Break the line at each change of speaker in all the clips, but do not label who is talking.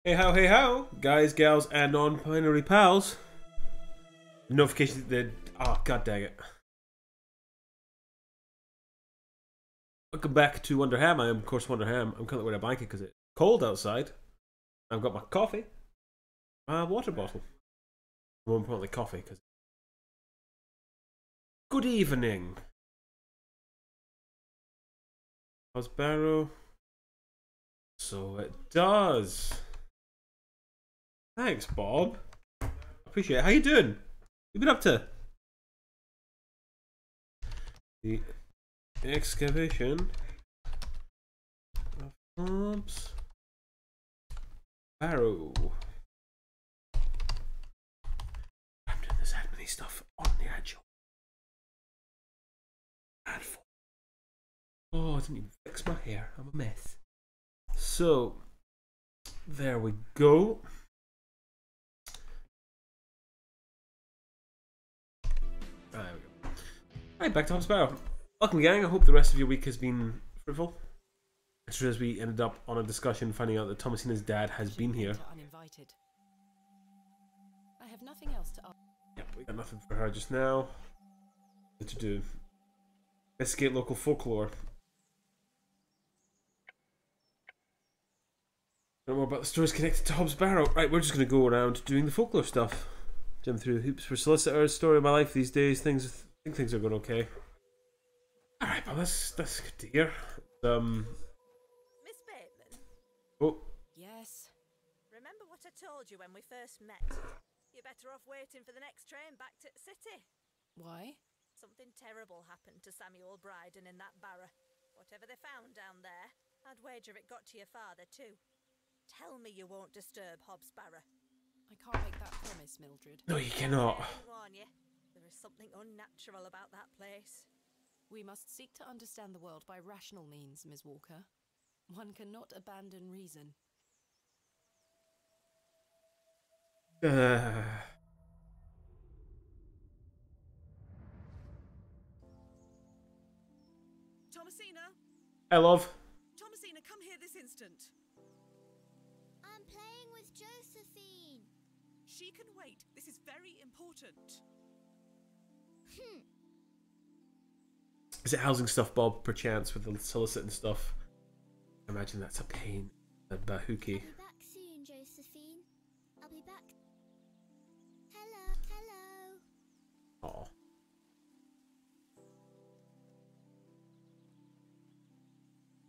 Hey how, guys, gals, and non-binary pals. Notification that god dang it. Welcome back to Wonderham. I am, of course, Wonderham. I'm currently wearing a blanket because it's cold outside. I've got my coffee, my water bottle. More importantly, coffee. Cause... Good evening. How's Barrow? So it does. Thanks, Bob. Appreciate it. How you doing? What you been up to? The excavation of Hobb's Barrow. I'm doing this admin stuff on the agile. Oh, I didn't even fix my hair. I'm a mess. So, there we go. There we go. Alright, back to Hobb's Barrow. Welcome, gang. I hope the rest of your week has been fruitful. As we ended up on a discussion finding out that Thomasina's dad has been here.
Uninvited. I have nothing else to ask.
Yep, we got nothing for her just now. What to do? Investigate local folklore. Know more about the stories connected to Hobb's Barrow. Right, we're just going to go around doing the folklore stuff. Jump through the hoops for solicitors. Story of my life these days. I think things are going okay. Alright, well, that's good to hear.
Miss Bateman?
Oh.
Yes.
Remember what I told you when we first met? You're better off waiting for the next train back to the city.
Why?
Something terrible happened to Samuel Bryden in that barrow. Whatever they found down there, I'd wager it got to your father too. Tell me you won't disturb Hobb's Barrow.
I can't make that promise, Mildred.
No, you cannot.
I warn you, there is something unnatural about that place.
We must seek to understand the world by rational means, Ms. Walker. One cannot abandon reason.
Thomasina?
I love.
Thomasina, come here this instant.
I'm playing with Josephine.
She can wait. This is very important.
Is it housing stuff, Bob, perchance, with the solicit and stuff? I imagine that's a pain. A bahookie.
I'll be back soon, Josephine. I'll be back. Hello.
Aw.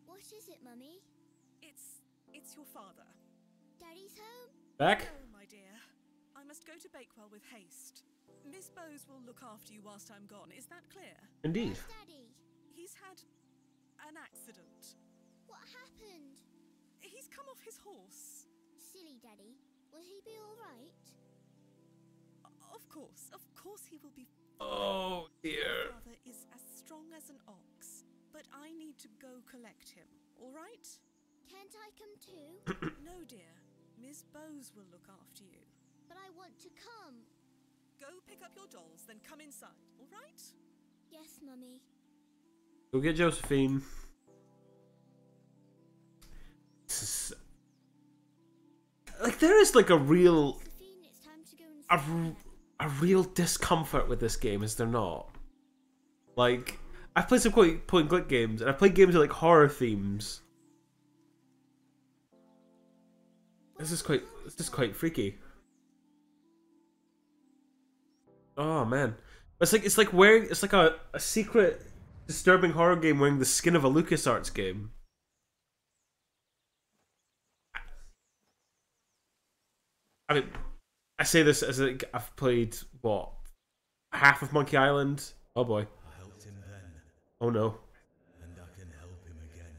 What is it, Mummy?
It's your father.
Daddy's home?
Back?
Oh, my dear. I must go to Bakewell with haste. Miss Bowes will look after you whilst I'm gone. Is that clear?
Indeed.
Where's Daddy?
He's had an accident.
What happened?
He's come off his horse.
Silly Daddy. Will he be alright?
Of course he will be.
Oh, dear.
My father is as strong as an ox, but I need to go collect him, all right?
Can't I come too?
No, dear. Miss Bowes will look after you.
But I want to come.
Go pick up your dolls, then come inside, all right?
Yes, Mummy.
Go get Josephine. Like, there is like a real...
Josephine, it's time to go
a real discomfort with this game, is there not? Like, I've played some quite point-and-click games, and I've played games with like horror themes. This is quite freaky. Oh man, it's like wearing a secret disturbing horror game wearing the skin of a LucasArts game. I mean, I say this as I've played what, half of Monkey Island. Oh boy.
I helped him then,
Oh no.
and I can help him again.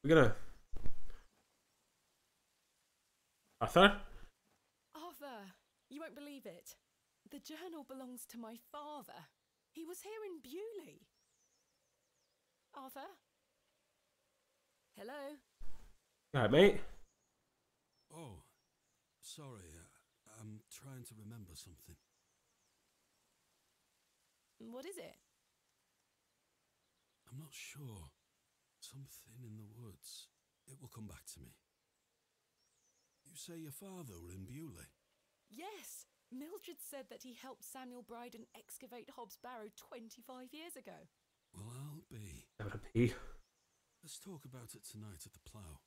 We're gonna... Arthur?
Arthur, you won't believe it. The journal belongs to my father. He was here in Bewley. Arthur? Hello?
Alright, mate.
Oh, sorry. I'm trying to remember something.
What is it?
I'm not sure. Something in the woods. It will come back to me. You say your father were in Bewley?
Yes, Mildred said that he helped Samuel Bryden excavate Hobbs Barrow 25 years ago.
Well, I'll be.
I'm gonna pee.
Let's talk about it tonight at the plough.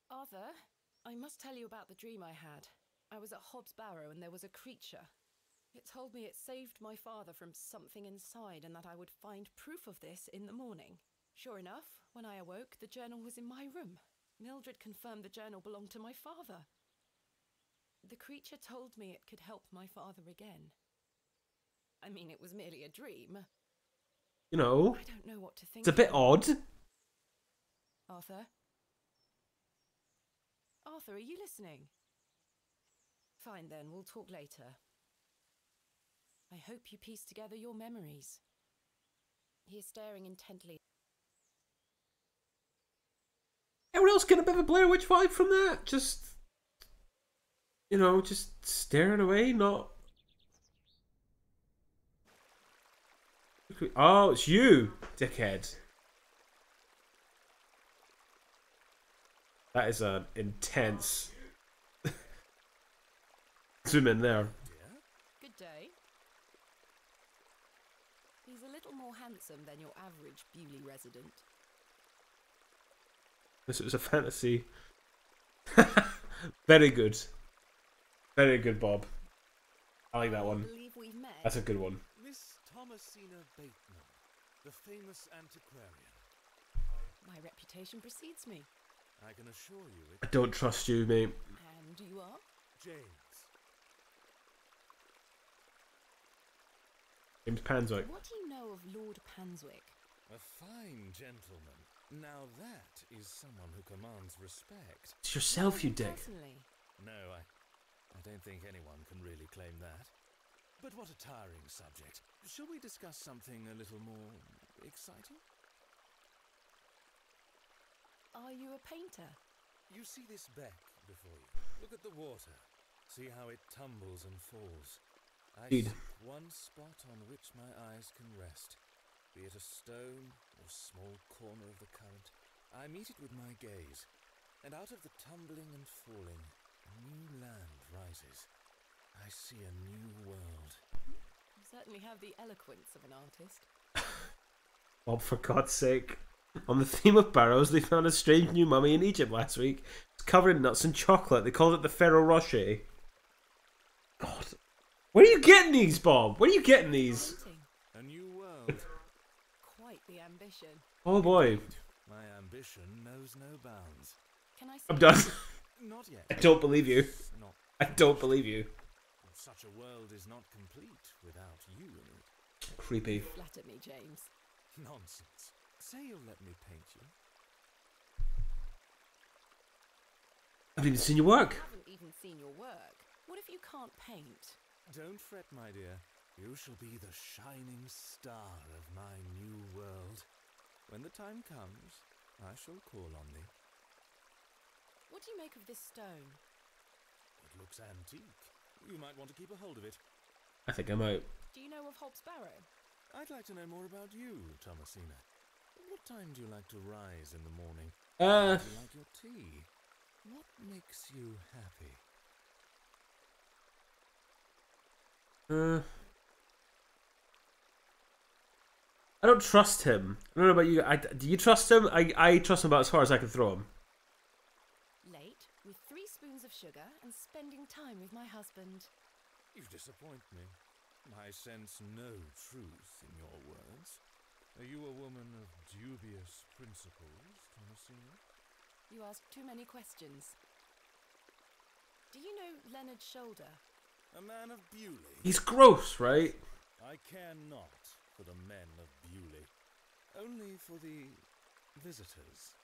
Arthur, I must tell you about the dream I had. I was at Hobbs Barrow and there was a creature. It told me it saved my father from something inside and that I would find proof of this in the morning. Sure enough, when I awoke, the journal was in my room. Mildred confirmed the journal belonged to my father. The creature told me it could help my father again. I mean, it was merely a dream.
You know,
I don't know what to think.
it's a bit odd.
Arthur? Arthur, are you listening? Fine then, we'll talk later. I hope you piece together your memories. He is staring intently.
Everyone else get a bit of a Blair Witch vibe from that? Just, you know, just staring away, not... Oh, it's you, dickhead. That is an intense... Zoom in there.
Good day. He's a little more handsome than your average Bewley resident.
This was a fantasy. Very good. Very good, Bob. I like that
I
one.
believe we've met.
That's a good one.
Miss Thomasina Bateman, the famous antiquarian.
My reputation precedes me.
I can assure you
I
it.
don't trust you, mate.
And you are?
James.
James Panswick.
What do you know of Lord Panswick?
A fine gentleman. Now that is someone who commands respect.
It's yourself, you dick.
Personally.
No, I don't think anyone can really claim that. But what a tiring subject. Shall we discuss something a little more exciting?
Are you a painter?
You see this beck before you. Look at the water. See how it tumbles and falls. I
Indeed.
seek one spot on which my eyes can rest, be it a stone or small corner of the current. I meet it with my gaze, and out of the tumbling and falling, a new land rises. I see a new world.
You certainly have the eloquence of an artist.
Bob, for God's sake. On the theme of Barrows, they found a strange new mummy in Egypt last week. It's covered in nuts and chocolate. They called it the Ferrero Rocher. God. Where are you getting these, Bob? Where are you getting these?
Painting.
A new world.
Quite the ambition.
Oh boy.
My ambition knows no bounds.
Can I see
I'm done.
Not yet.
I don't believe you.
Not.
I don't believe you.
Such a world is not complete without you in it.
Creepy.
Flatter me, James.
Nonsense. Say you'll let me paint you.
I haven't even seen your work.
I haven't even seen your work. What if you can't paint?
Don't fret, my dear. You shall be the shining star of my new world. When the time comes, I shall call on thee.
What do you make of this stone?
It looks antique. You might want to keep a hold of it.
I think I'm out.
Do you know of Hobbs Barrow?
I'd like to know more about you, Thomasina. What time do you like to rise in the morning? Do you like your tea? What makes you happy?
I don't trust him. I don't know about you. Do you trust him? I trust him about as far as I can throw him.
Late, with 3 spoons of sugar and spending time with my husband.
You disappoint me. I sense no truth in your words. Are you a woman of dubious principles, Thomasina?
You ask too many questions. Do you know Leonard Shoulder?
A man of Bewley?
He's gross, right?
I care not for the men of Bewley. Only for the visitors.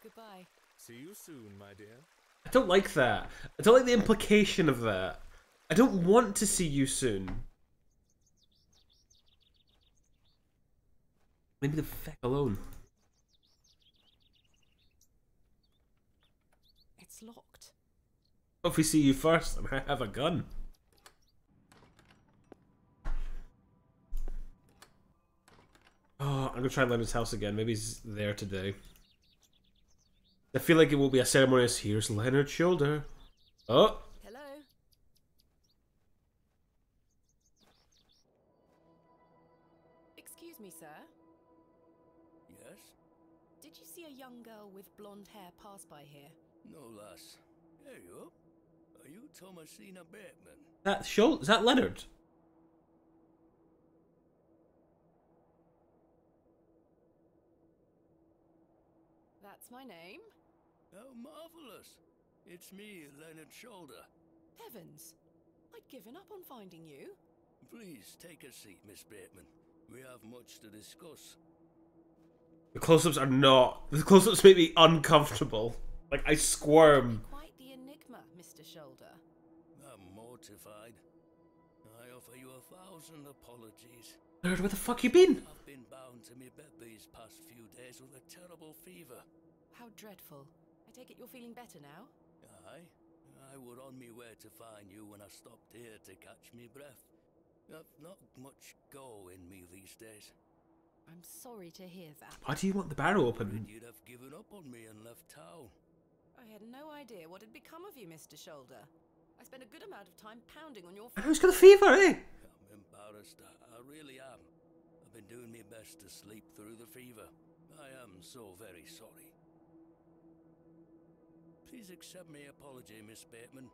Goodbye.
See you soon, my dear.
I don't like that. I don't like the implication of that. I don't want to see you soon. Maybe the feck alone.
It's locked.
What if we see you first and I have a gun? I'm gonna try Leonard's house again. Maybe he's there today. I feel like it will be a ceremonious. Here's Leonard's shoulder. Oh.
Hello. Excuse me, sir.
Yes?
Did you see a young girl with blonde hair pass by here?
No, lass. There you are. Are you Thomasina Bateman?
Is that Leonard?
That's my name.
How marvellous. It's me, Leonard Shoulder.
Heavens! I'd given up on finding you.
Please take a seat, Miss Bateman. We have much to discuss.
The close-ups are not. The close-ups make me uncomfortable. Like, I squirm.
Quite the enigma, Mr. Shoulder.
I'm mortified. I offer you 1,000 apologies.
Leonard, where the fuck you been?
I've been bound to me bed these past few days with a terrible fever.
How dreadful. I take it you're feeling better now?
Aye. I were on me way to find you when I stopped here to catch me breath. I've not much go in me these days.
I'm sorry to hear that.
Why do you want the barrow open?
You'd have given up on me and left town.
I had no idea what had become of you, Mr. Shoulder. I spent a good amount of time pounding on your
I was got a fever, eh?
I'm embarrassed. I really am. I've been doing my best to sleep through the fever. I am so very sorry. Please accept my apology, Miss Bateman.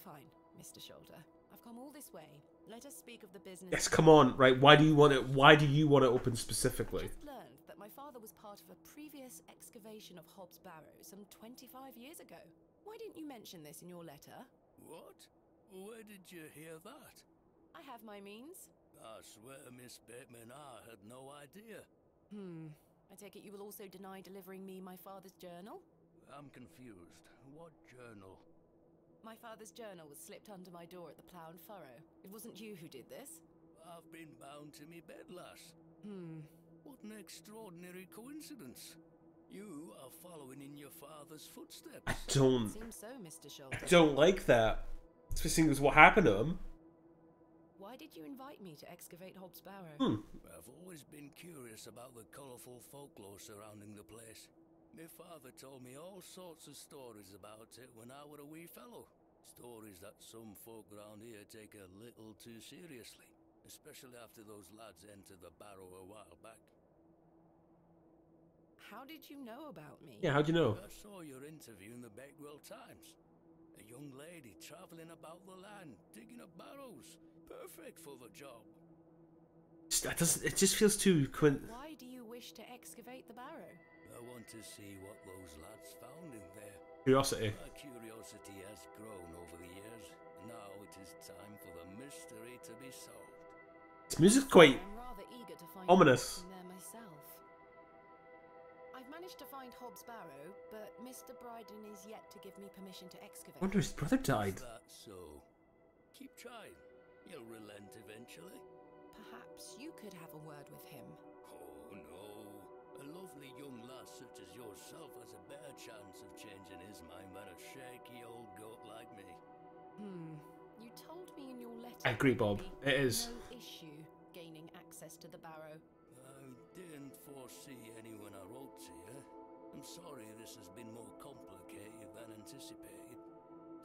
Fine, Mr. Shoulder. I've come all this way. Let us speak of the business.
Yes, come on. Right, why do you want it? Why do you want it open specifically?
I just learned that my father was part of a previous excavation of Hobb's Barrow some 25 years ago. Why didn't you mention this in your letter?
What? Where did you hear that?
I have my means.
I swear, Miss Bateman, I had no idea.
I take it you will also deny delivering me my father's journal?
I'm confused. What journal?
My father's journal was slipped under my door at the Plough and Furrow. It wasn't you who did this.
I've been bound to me bed, lass. What an extraordinary coincidence. You are following in your father's footsteps.
I don't.
Seems so, Mr. Shoulder.
I don't like that. Especially because what happened to him.
Why did you invite me to excavate Hobb's Barrow?
I've always been curious about the colourful folklore surrounding the place. My father told me all sorts of stories about it when I were a wee fellow. Stories that some folk around here take a little too seriously, especially after those lads entered the Barrow a while back.
How did you know about me?
Yeah, how'd you know?
I saw your interview in the Bakewell Times. A young lady travelling about the land, digging up barrows. Perfect for the job.
That doesn't. It just feels too.
Why do you wish to excavate the Barrow?
I want to see what those lads found in there.
Curiosity.
My curiosity has grown over the years. Now it is time for the mystery to be solved.
This music's quite
I'm rather eager to find
ominous.
out there myself. I've managed to find Hobb's Barrow, but Mr. Bryden is yet to give me permission to excavate.
I wonder if his brother died.
Is that so? Keep trying. You'll relent eventually.
Perhaps you could have a word with him.
Oh no. A lovely young lass such as yourself has a better chance of changing his mind than a shaky old goat like me.
You told me in your letter.
I agree, Bob.
there'd
It
be
is.
no issue gaining access to the Barrow.
I didn't foresee any when I wrote to you. I'm sorry this has been more complicated than anticipated.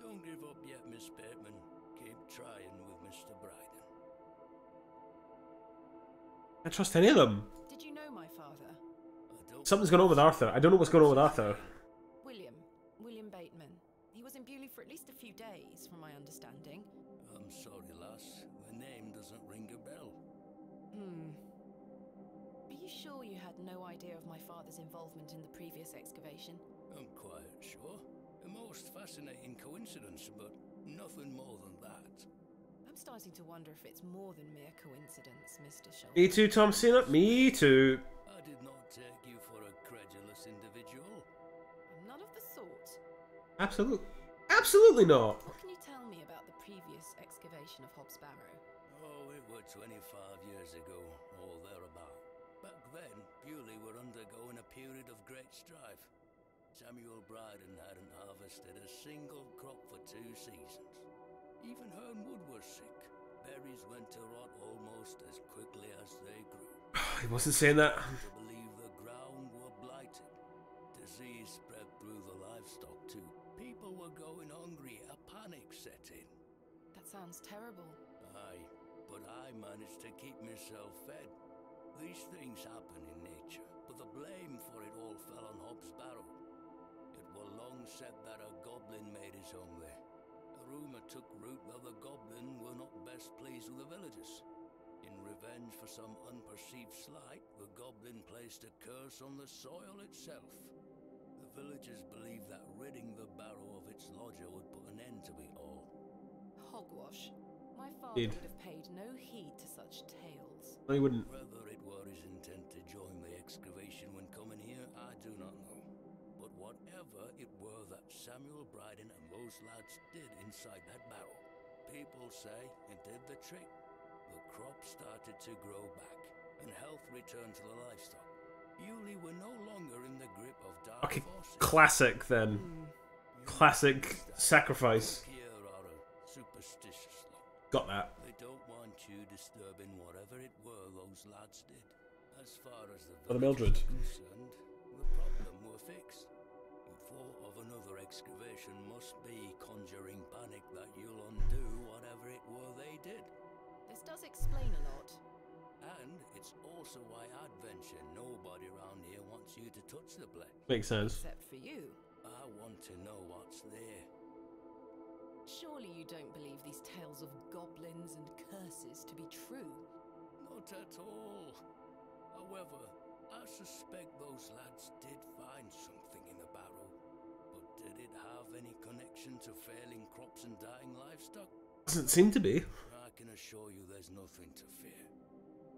Don't give up yet, Miss Bateman. Keep trying with Mr. Bryden.
I trust any of them.
Did you know my father?
Something's going on with Arthur. I don't know what's going on with Arthur.
William Bateman. He was in Bewley for at least a few days, from my understanding.
I'm sorry, lass. The name doesn't ring a bell.
Are you sure you had no idea of my father's involvement in the previous excavation?
I'm quite sure. A most fascinating coincidence, but nothing more than that.
I'm starting to wonder if it's more than mere coincidence, Mr. Shoulder.
Me too, Tom Cena. Me too.
I did not take you for a credulous individual.
None of the sort.
Absolutely not.
What can you tell me about the previous excavation of Hobb's Barrow?
Oh, it were 25 years ago, or thereabout. Back then, Bewley were undergoing a period of great strife. Samuel Bryden hadn't harvested a single crop for 2 seasons. Even Hernwood was sick. Berries went to rot almost as quickly as they grew.
He wasn't saying that.
To believe the ground were blighted. Disease spread through the livestock too. People were going hungry. A panic set in.
That sounds terrible.
Aye, but I managed to keep myself fed. These things happen in nature, but the blame for it all fell on Hobb's Barrow. It were long said that a goblin made his home there. A rumour took root that the goblin were not best pleased with the villagers. In revenge for some unperceived slight, the goblin placed a curse on the soil itself. The villagers believed that ridding the barrow of its lodger would put an end to it all.
Hogwash. My father
Indeed.
would have paid no heed to such tales.
No, he wouldn't.
Whether it were his intent to join the excavation when coming here, I do not know. But whatever it were that Samuel Bryden and those lads did inside that barrow, people say it did the trick. The crops started to grow back, and health returned to the livestock. Yulee were no longer in the grip of dark
Okay,
forces.
classic then. Classic sacrifice.
Here are a superstitious lot.
Got that.
They don't want you disturbing whatever it were those lads did. As far as the
Brother
village
Mildred.
is concerned, the problem were fixed. The thought of another excavation must be conjuring panic that you'll undo whatever it were they did.
This does explain a lot.
And it's also why I'd venture nobody around here wants you to touch the place.
Makes sense.
Except for you.
I want to know what's there.
Surely you don't believe these tales of goblins and curses to be true.
Not at all. However, I suspect those lads did find something in the barrow. But did it have any connection to failing crops and dying livestock?
Doesn't seem to be.
I can assure you there's nothing to fear.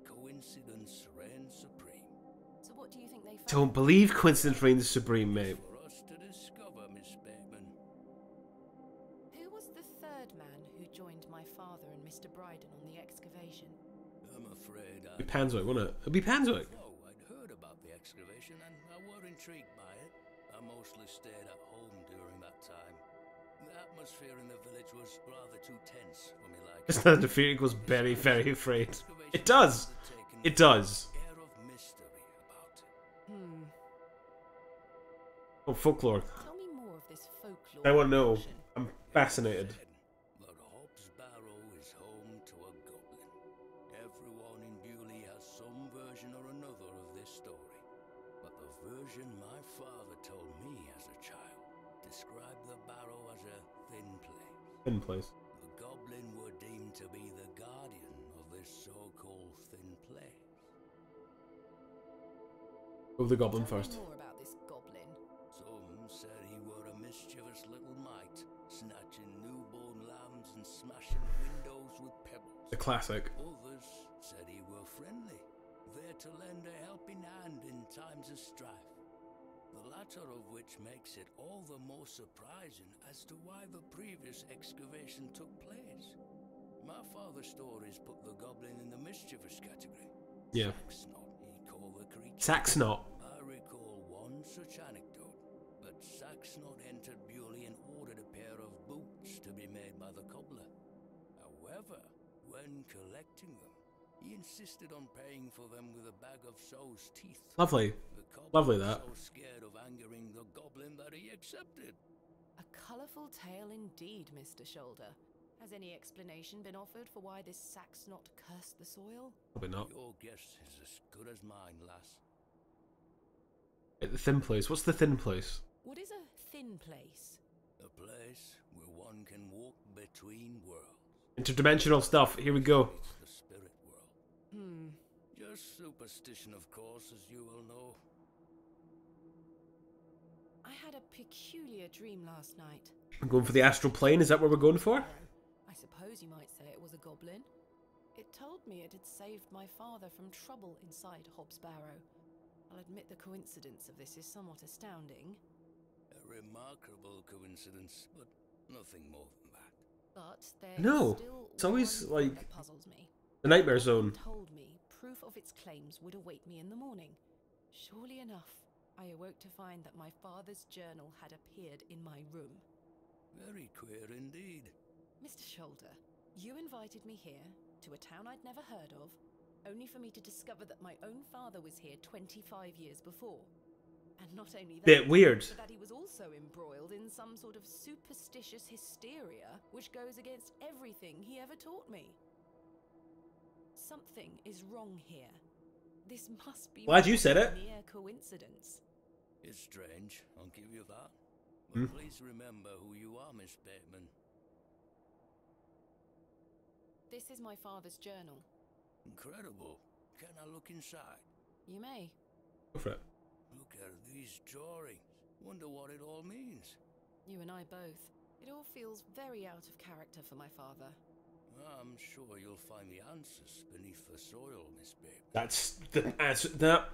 Coincidence reigns supreme.
So what do you think they found?
Don't believe coincidence reigns supreme, mate.
For us to discover, Miss Bateman.
Who was the third man who joined my father and Mr. Bryden on the excavation?
I'm afraid
It'd be Panswick, wouldn't it? It'd be Panswick.
Oh, I'd heard about the excavation and I were intrigued by it. I mostly stayed at home during that time. The atmosphere in the village was rather too tense for me like.
It's not defeated equals very, very afraid. It does. It does.
Air of mystery about it.
Oh, folklore.
Tell me more of this folklore.
I want to know.
tradition.
I'm fascinated.
But Hobb's Barrow is home to a goblin. Everyone in Bewley has some version or another of this story. But the version my father told me as a child described the barrow as a thin place.
In place.
The goblin were deemed to be the guardian of this so-called thin place.
Go the goblin
Tell me
first.
more about this goblin.
Some said he were a mischievous little mite, snatching newborn lambs and smashing windows with pebbles.
The classic.
Others said he were friendly, there to lend a helping hand in times of strife. The latter of which makes it all the more surprising as to why the previous excavation took place. My father's stories put the goblin in the mischievous category.
Yeah.
Saxnot, he called the creature.
Saxnot.
I recall one such anecdote, that Saxnot entered Bewley and ordered a pair of boots to be made by the cobbler. However, when collecting them, he insisted on paying for them with a bag of sow's teeth.
Lovely.
The cobbler
Lovely,
was
that.
so scared of angering the goblin that he accepted.
A colourful tale indeed, Mr. Shoulder. Has any explanation been offered for why this Saxnot cursed the soil?
Probably not.
Your guess is as good as mine, lass.
At the thin place. What's the thin place?
What is a thin place?
A place where one can walk between worlds.
Interdimensional stuff. Here we go.
It's the spirit world. Just superstition, of course, as you will know.
I had a peculiar dream last night.
I'm going for the astral plane. Is that what we're going for?
I suppose you might say it was a goblin. It told me it had saved my father from trouble inside Hobb's Barrow. I'll admit the coincidence of this is somewhat astounding.
A remarkable coincidence, but nothing more than that.
But there
No,
is still
it's always,
one thing
like,
that puzzles me.
The Nightmare Zone.
It told me proof of its claims would await me in the morning. Surely enough, I awoke to find that my father's journal had appeared in my room.
Very queer indeed.
Mr. Shoulder, you invited me here, to a town I'd never heard of, only for me to discover that my own father was here 25 years before. And not only that,
Bit weird.
but that he was also embroiled in some sort of superstitious hysteria which goes against everything he ever taught me. Something is wrong here. This must be
Glad you said it.
mere coincidence.
It's strange, I'll give you that. But please remember who you are, Miss Bateman.
This is my father's journal.
Incredible. Can I look inside?
You may.
Go for it.
Look at these drawings. Wonder what it all means.
You and I both. It all feels very out of character for my father.
I'm sure you'll find the answers beneath the soil, Miss Bateman.
That's the answer. That.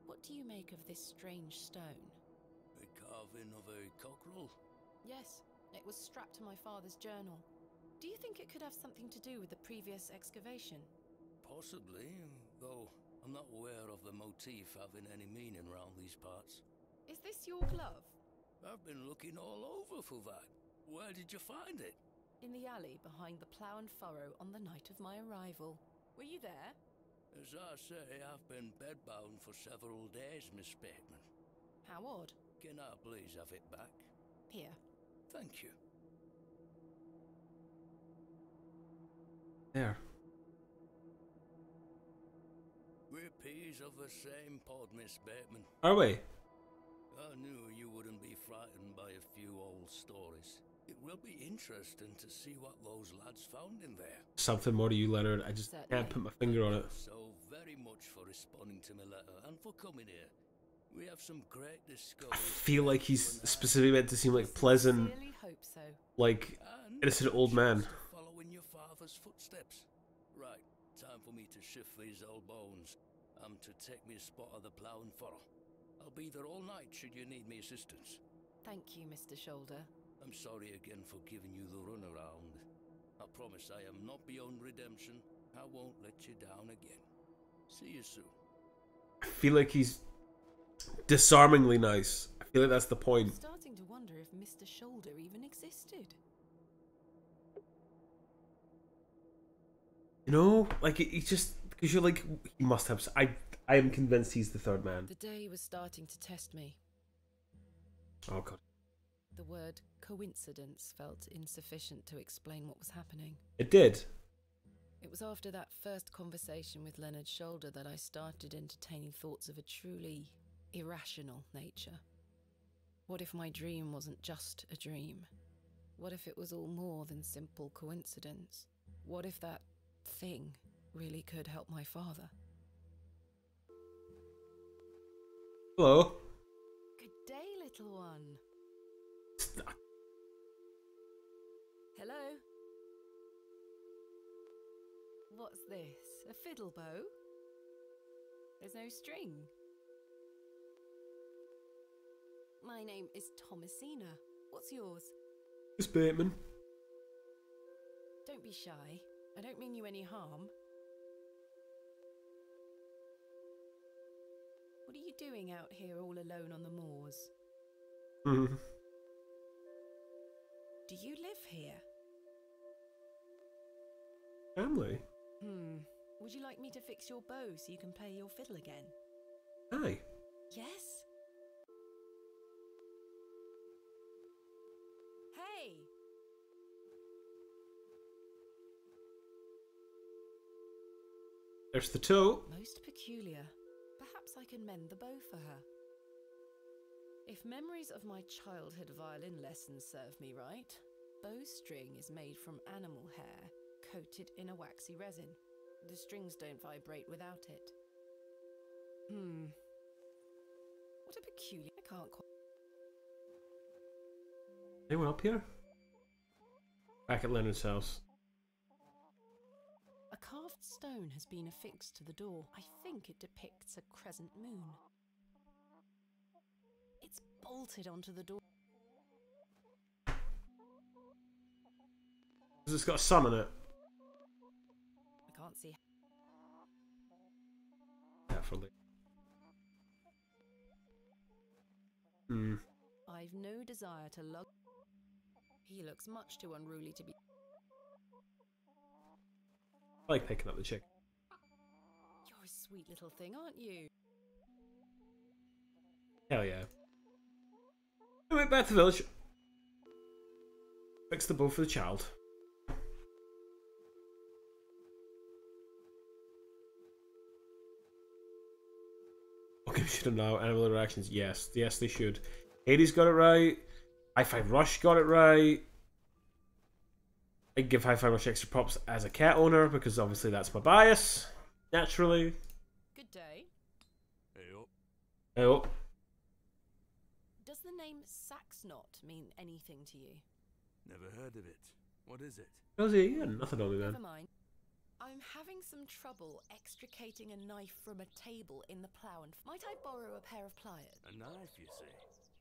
What do you make of this strange stone?
The carving of a cockerel?
Yes, it was strapped to my father's journal. Do you think it could have something to do with the previous excavation?
Possibly, though I'm not aware of the motif having any meaning around these parts.
Is this your glove?
I've been looking all over for that. Where did you find it?
In the alley behind the plough and furrow on the night of my arrival. Were you there?
As I say, I've been bedbound for several days, Miss Bateman.
How odd.
Can I please have it back?
Here.
Thank you.
There.
We're peas of the same pod, Miss Bateman.
Are we?
I knew you wouldn't be frightened by a few old stories. It will be interesting to see what those lads found in there.
Something more to you, Leonard. I just can't put my finger on it.
So very much for responding to my letter and for coming here. We have some great
I
discoveries.
feel like he's specifically meant to seem like pleasant,
Sincerely hope so.
like
And
innocent old man.
following your father's footsteps. Right, time for me to shift these old bones. I'm to take me a spot of the plough and furrow. I'll be there all night should you need me assistance.
Thank you, Mr. Shoulder.
I'm sorry again for giving you the runaround. I promise I am not beyond redemption. I won't let you down again. See you soon.
I feel like he's disarmingly nice. I feel like that's the
I'm
point.
starting to wonder if Mr. Shoulder even existed.
You know, like he's just because you're like he must have. I am convinced he's the third man.
The day was starting to test me.
Oh god.
The word coincidence felt insufficient to explain what was happening.
It did.
It was after that first conversation with Leonard Shoulder that I started entertaining thoughts of a truly irrational nature. What if my dream wasn't just a dream? What if it was all more than simple coincidence? What if that thing really could help my father?
Hello.
Good day, little one. Hello? What's this? A fiddle bow? There's no string. My name is Thomasina. What's yours?
Miss Bateman.
Don't be shy. I don't mean you any harm. What are you doing out here all alone on the moors?
Hmm.
Do you live here?
Family.
Would you like me to fix your bow so you can play your fiddle again?
Aye.
Yes? Hey!
There's the toe.
Most peculiar. Perhaps I can mend the bow for her. If memories of my childhood violin lessons serve me right, bowstring is made from animal hair coated in a waxy resin. The strings don't vibrate without it. What a peculiar... I can't quite...
Anyone up here? Back at Leonard's house.
A carved stone has been affixed to the door. I think it depicts a crescent moon. It's bolted onto the door.
Has it got a sun on it?
I can't see...
Definitely.
I've no desire to lug... He looks much too unruly to be...
I like picking up the chick.
sweet little thing, aren't you?
Hell yeah. I went back to the village. Fix the bow for the child. Okay, we should have now animal interactions. Yes, yes, they should. Hades got it right. Hi-Fi Rush got it right. I give Hi-Fi Rush extra props as a cat owner because obviously that's my bias. Naturally.
Good day.
Hey up.
Hey, oh.
Does the name Saxnot mean anything to you?
Never heard of it. What is it?
Rosie, yeah, nothing on me, man.
Never mind. I'm having some trouble extricating a knife from a table in the plough, and might I borrow a pair of pliers?
A knife, you say?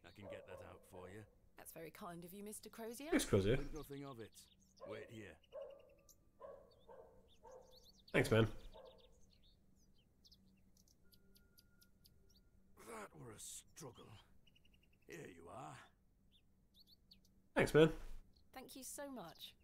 I can get that out for you.
That's very kind of you, Mr. Crozier.
Thanks, Crozier.
Think nothing of it. Wait here.
Thanks, man.
That were a struggle. Here you are.
Thanks, man.
Thank you so much.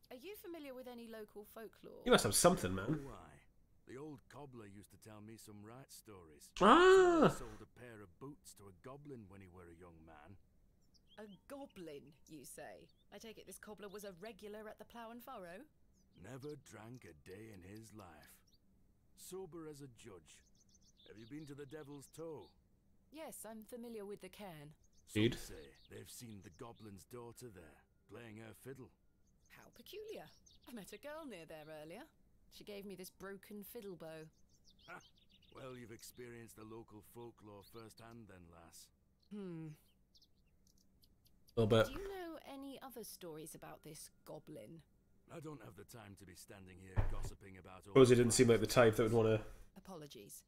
Are you familiar with any local folklore?
You must have something, man.
Why? The old cobbler used to tell me some right stories.
Ah!
He sold a pair of boots to a goblin when he were a young man.
A goblin, you say? I take it this cobbler was a regular at the Plough and Furrow?
Never drank a day in his life. Sober as a judge. Have you been to the Devil's Toe?
Yes, I'm familiar with the cairn.
Indeed.
Some say they've seen the goblin's daughter there, playing her fiddle.
How peculiar. I met a girl near there earlier. She gave me this broken fiddle bow.
Ha! Well, you've experienced the local folklore firsthand then, lass.
A little bit.
Do you know any other stories about this goblin?
I don't have the time to be standing here gossiping about all
Rosie didn't seem like the type that would want to.
Apologies.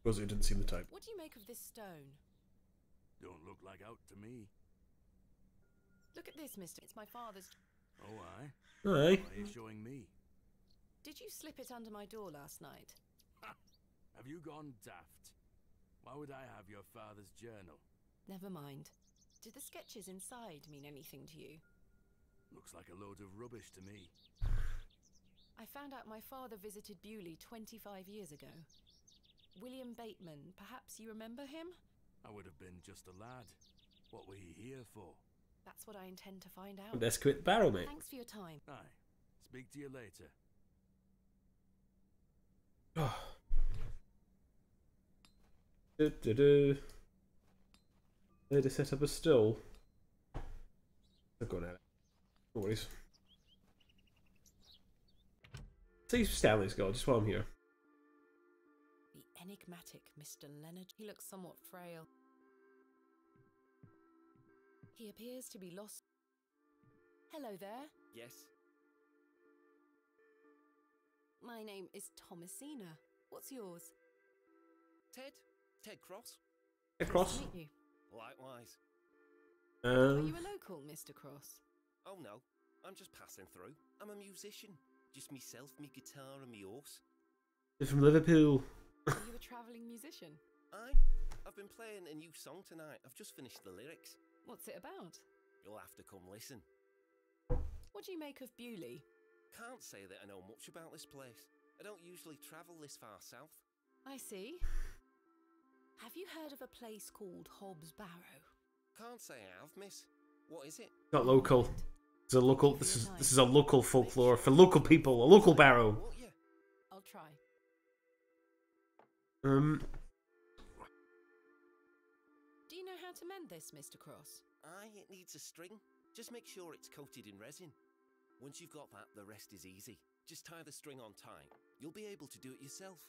Rosie didn't seem the type.
What do you make of this stone?
Don't look like out to me.
Look at this, mister. It's my father's.
Oh, aye?
Aye.
Why are you showing me?
Did you slip it under my door last night?
Ha! Have you gone daft? Why would I have your father's journal?
Never mind. Did the sketches inside mean anything to you?
Looks like a load of rubbish to me.
I found out my father visited Bewley 25 years ago. William Bateman, perhaps you remember him?
I would have been just a lad. What were he here for?
That's what I intend to find out.
Let's quit Barrow, mate.
Thanks for your time.
Aye. Speak to you later.
There to set up a stall. I've gone out. No worries. See Stanley's gone, just while I'm here.
The enigmatic Mr. Leonard. He looks somewhat frail. He appears to be lost. Hello there.
Yes?
My name is Thomasina. What's yours?
Ted? Ted Cross?
Ted Cross?
Nice to meet you.
Likewise.
Are you a local, Mr. Cross?
Oh no, I'm just passing through. I'm a musician. Just myself, me guitar and me horse.
They're from Liverpool.
Are you a travelling musician?
I've been playing a new song tonight. I've just finished the lyrics.
What's it about?
You'll have to come listen.
What do you make of Bewley?
Can't say that I know much about this place. I don't usually travel this far south.
I see. Have you heard of a place called Hobb's Barrow?
Can't say I have, miss. What is it?
Not local. It's a local. This is a local folklore for local people. A local Barrow.
Won't you?
I'll try. Do you know how to mend this, Mr. Cross?
Aye, it needs a string. Just make sure it's coated in resin. Once you've got that, the rest is easy. Just tie the string on tight. You'll be able to do it yourself.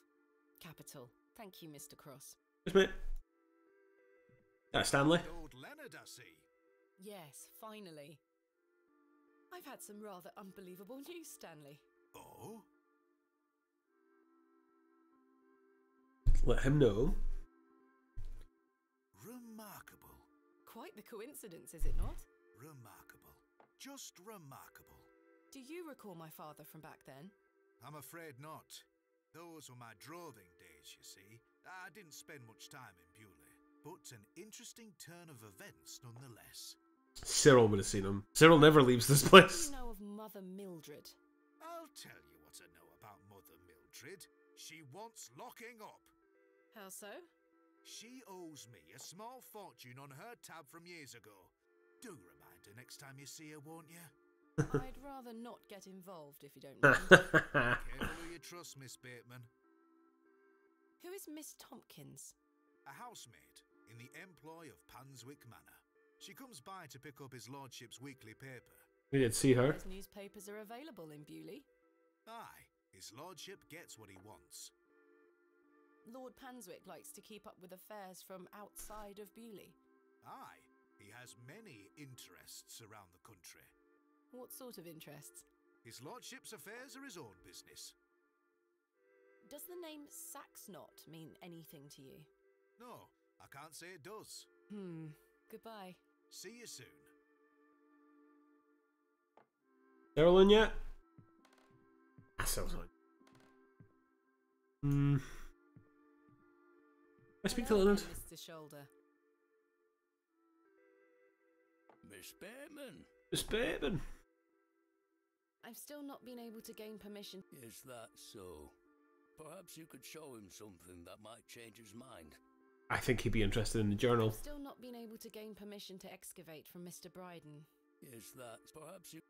Capital. Thank you, Mr. Cross.
Yes, mate. Stanley.
Lord Leonard, I see.
Yes, finally. I've had some rather unbelievable news, Stanley.
Oh?
Let him know.
Remarkable.
Quite the coincidence, is it not?
Remarkable. Just remarkable.
Do you recall my father from back then?
I'm afraid not. Those were my droving days, you see. I didn't spend much time in Bewley, but an interesting turn of events nonetheless.
Cyril would have seen him. Cyril never leaves this
What do
place.
you know of Mother Mildred?
I'll tell you Mildred. She wants locking up.
How so?
She owes me a small fortune on her tab from years ago. Do remind her next time you see her, won't you?
I'd rather not get involved if you don't mind.
Careful who you trust, Miss Bateman.
Who is Miss Tompkins?
A housemaid in the employ of Panswick Manor. She comes by to pick up his lordship's weekly paper.
We did see her.
Those newspapers are available in Bewley.
Aye, his lordship gets what he wants.
Lord Panswick likes to keep up with affairs from outside of Bewley.
Aye, he has many interests around the country.
What sort of interests?
His lordship's affairs are his own business.
Does the name Saxnot mean anything to you?
No, I can't say it does.
Goodbye.
See you soon.
Daryl in yet? I sounds like. I speak to
Hello,
Leonard.
Mr. Shoulder.
Miss Bateman.
Miss Bateman.
I've still not been able to gain permission.
Is that so? Perhaps you could show him something that might change his mind.
I think he'd be interested in the journal.
I've still not been able to gain permission to excavate from Mr. Bryden.
Is that perhaps you...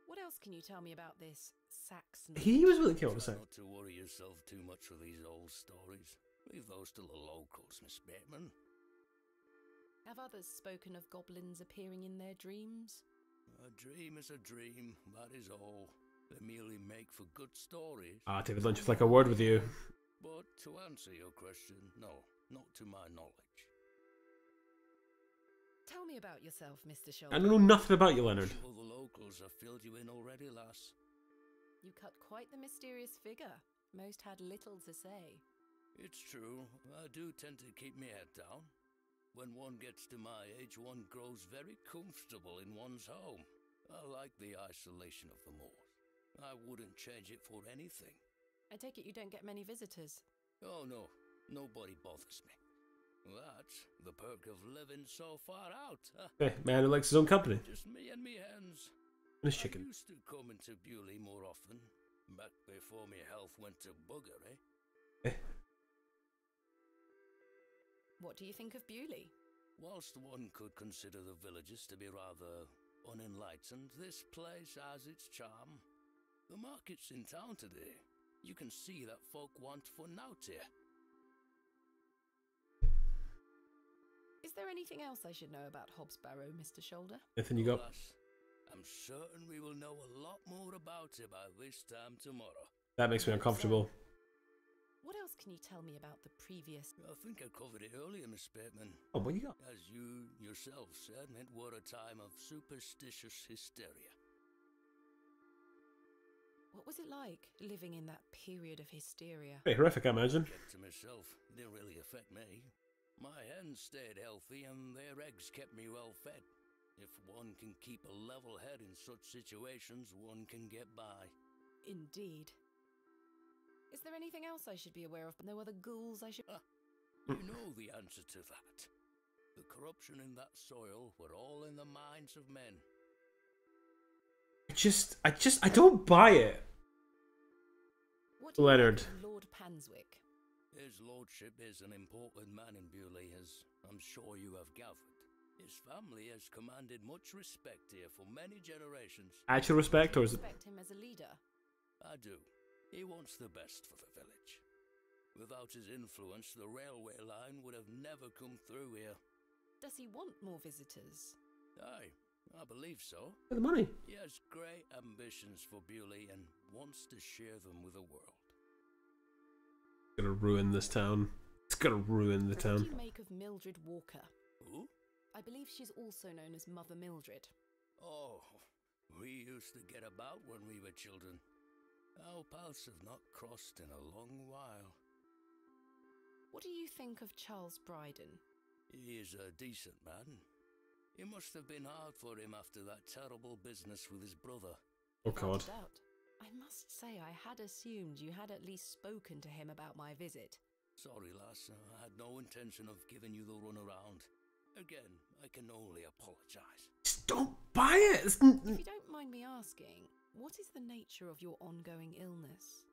What else can you tell me about this Saxnot?
He was willing to come up with
Try
something.
not to worry yourself too much with these old stories. Leave those to the locals, Miss Bateman.
Have others spoken of goblins appearing in their dreams?
A dream is a dream, that is all. They merely make for good stories.
David Lynch would like a word with you.
But to answer your question, no, not to my knowledge.
Tell me about yourself, Mr. Shoulder.
I don't know nothing about you, Leonard.
Sure, the locals have filled you in already, lass.
You cut quite the mysterious figure. Most had little to say.
It's true, I do tend to keep my head down. When one gets to my age, one grows very comfortable in one's home. I like the isolation of the moors. I wouldn't change it for anything.
I take it you don't get many visitors.
Oh no, nobody bothers me. That's the perk of living so far out.
Hey, man who likes his own company.
Just me and me hens.
And his chicken.
I used to come into Bewley more often, back before my health went to bugger, eh?
What do you think of Bewley?
Whilst one could consider the villages to be rather unenlightened, this place has its charm. The market's in town today. You can see that folk want fun out here.
Is there anything else I should know about Hobbs Barrow, Mr. Shoulder?
Anything you got?
Alas, I'm certain we will know a lot more about it by this time tomorrow.
That makes me uncomfortable.
What else can you tell me about the previous...
I think I covered it earlier, Miss Bateman.
Oh, what you got?
As you yourself said, it were a time of superstitious hysteria.
What was it like, living in that period of hysteria?
Pretty horrific, I imagine.
Kept to myself, it didn't really affect me. My hens stayed healthy and their eggs kept me well fed. If one can keep a level head in such situations, one can get by.
Indeed. Is there anything else I should be aware of? No other ghouls I should...
You know the answer to that. The corruption in that soil were all in the minds of men.
I don't buy it.
What do you
Leonard.
think of Lord Panswick?
His lordship is an important man in Bewley, as I'm sure you have gathered. His family has commanded much respect here for many generations.
Actual respect, or is it...
Respect him as a leader?
I do. He wants the best for the village. Without his influence, the railway line would have never come through here.
Does he want more visitors?
Aye, I believe so.
For the money.
He has great ambitions for Bewley and wants to share them with the world.
It's gonna ruin this town. It's gonna ruin the
What
town.
do you make of Mildred Walker?
Who?
I believe she's also known as Mother Mildred.
Oh, we used to get about when we were children. Our paths have not crossed in a long while.
What do you think of Charles Bryden?
He is a decent man. It must have been hard for him after that terrible business with his brother.
Oh
Without
god.
a doubt. I must say I had assumed you had at least spoken to him about my visit.
Sorry, lass, I had no intention of giving you the runaround. Again, I can only apologise.
Just don't buy it.
If you don't mind me asking, what is the nature of your ongoing illness?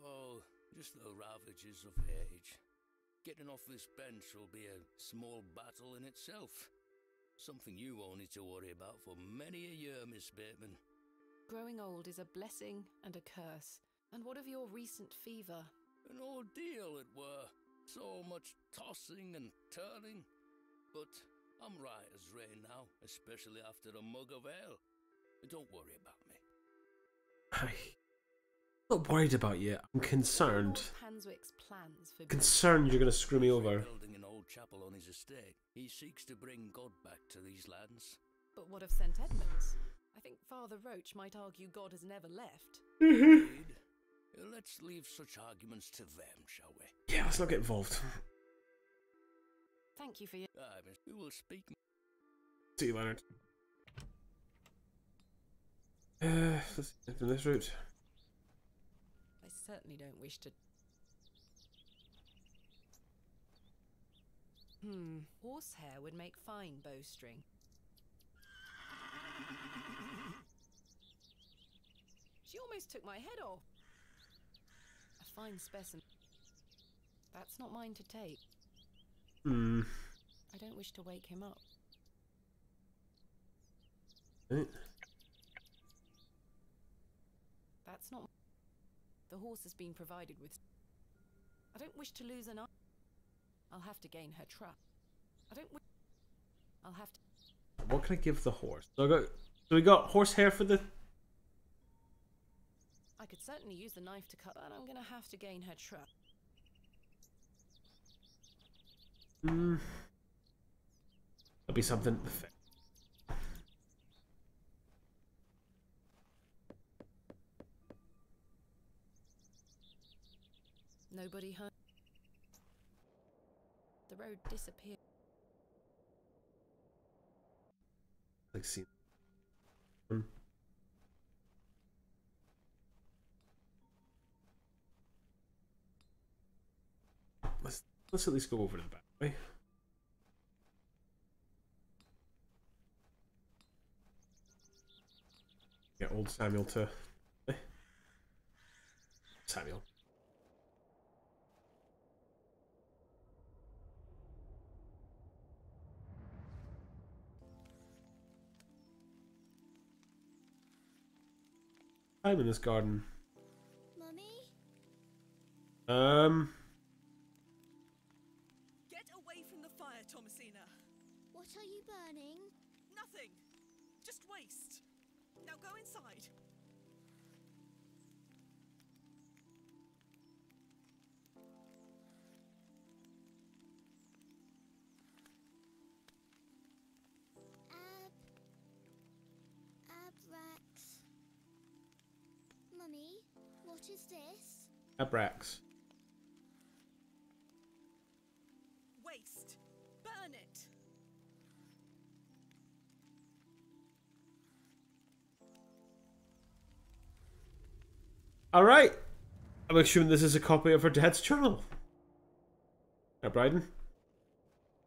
Oh, Just the ravages of age. Getting off this bench will be a small battle in itself. Something you won't need to worry about for many a year, Miss Bateman.
Growing old is a blessing and a curse. And what of your recent fever?
An ordeal it were. So much tossing and turning. But I'm right as rain now, especially after a mug of ale. Don't worry about me.
I'm not worried about you. I'm concerned.
Hanswick's plans for
Concerned you're going to screw me over.
Building an old chapel on his estate, he seeks to bring God back to these lands.
But what of St. Edmunds? I think Father Roach might argue God has never left.
Indeed. Let's leave such arguments to them, shall we?
Yeah, let's not get involved.
Thank you for your...
We will speak.
See you, Leonard. Let's get down this route.
I certainly don't wish to... Horsehair would make fine bowstring. She almost took my head off. A fine specimen. That's not mine to take. I don't wish to wake him up.
Right.
That's not... The horse has been provided with... I don't wish to lose an eye. I'll have to gain her trust. I don't wish... I'll have to...
What can I give the horse? So we got horsehair for the...
I could certainly use the knife to cut, but I'm going to have to gain her trust.
That'll be something...
Nobody home. The road disappeared.
Like, see... Let's at least go over to the back way. Get old Samuel to... Samuel. Time in this garden.
Mummy?
Get away from the fire, Thomasina.
What are you burning?
Nothing. Just waste. Now go inside.
Abrax. Mummy, what is this?
Abrax.
Waste. Burn it.
Alright! I'm assuming this is a copy of her dad's journal. Now, Bryden?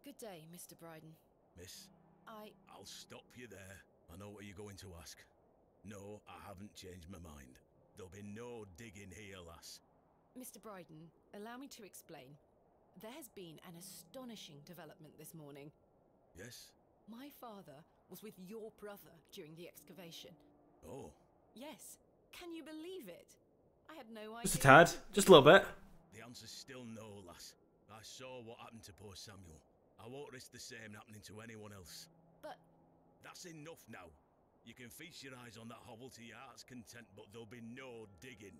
Good day, Mr. Bryden.
Miss,
I...
I'll stop you there. I know what you're going to ask. No, I haven't changed my mind. There'll be no digging here, lass.
Mr. Bryden, allow me to explain. There has been an astonishing development this morning.
Yes?
My father was with your brother during the excavation.
Oh.
Yes. Can you believe it? I had no idea.
Just a tad. Just a little bit.
The answer's still no, lass. I saw what happened to poor Samuel. I won't risk the same happening to anyone else.
But...
That's enough now. You can feast your eyes on that hovel to your heart's content, but there'll be no digging.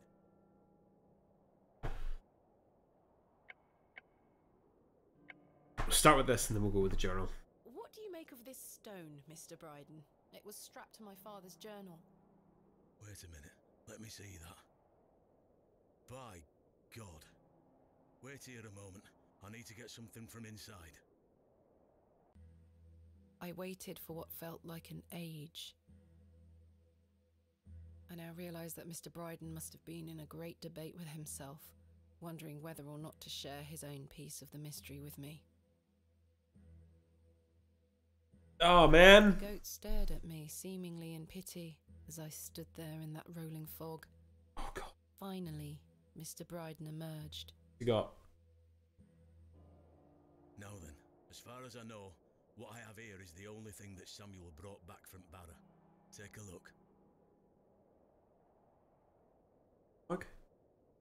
We'll start with this and then we'll go with the journal.
What do you make of this stone, Mr. Bryden? It was strapped to my father's journal.
Wait a minute. Let me see that. By God. Wait here a moment. I need to get something from inside.
I waited for what felt like an age. I now realise that Mr. Bryden must have been in a great debate with himself, wondering whether or not to share his own piece of the mystery with me.
Oh, man.
The goat stared at me, seemingly in pity, as I stood there in that rolling fog.
Oh, God.
Finally, Mr. Bryden emerged.
You got.
Now then, as far as I know, what I have here is the only thing that Samuel brought back from Barrow. Take a look.
Okay.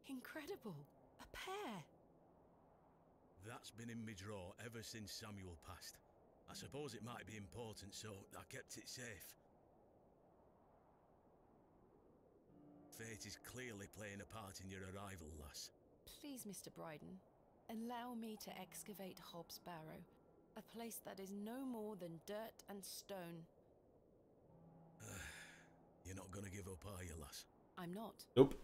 Incredible. A pair.
That's been in my drawer ever since Samuel passed. I suppose it might be important, so I kept it safe. Fate is clearly playing a part in your arrival, lass.
Please, Mr. Bryden, allow me to excavate Hobb's Barrow, a place that is no more than dirt and stone.
You're not gonna give up, are you, lass?
I'm not.
Nope.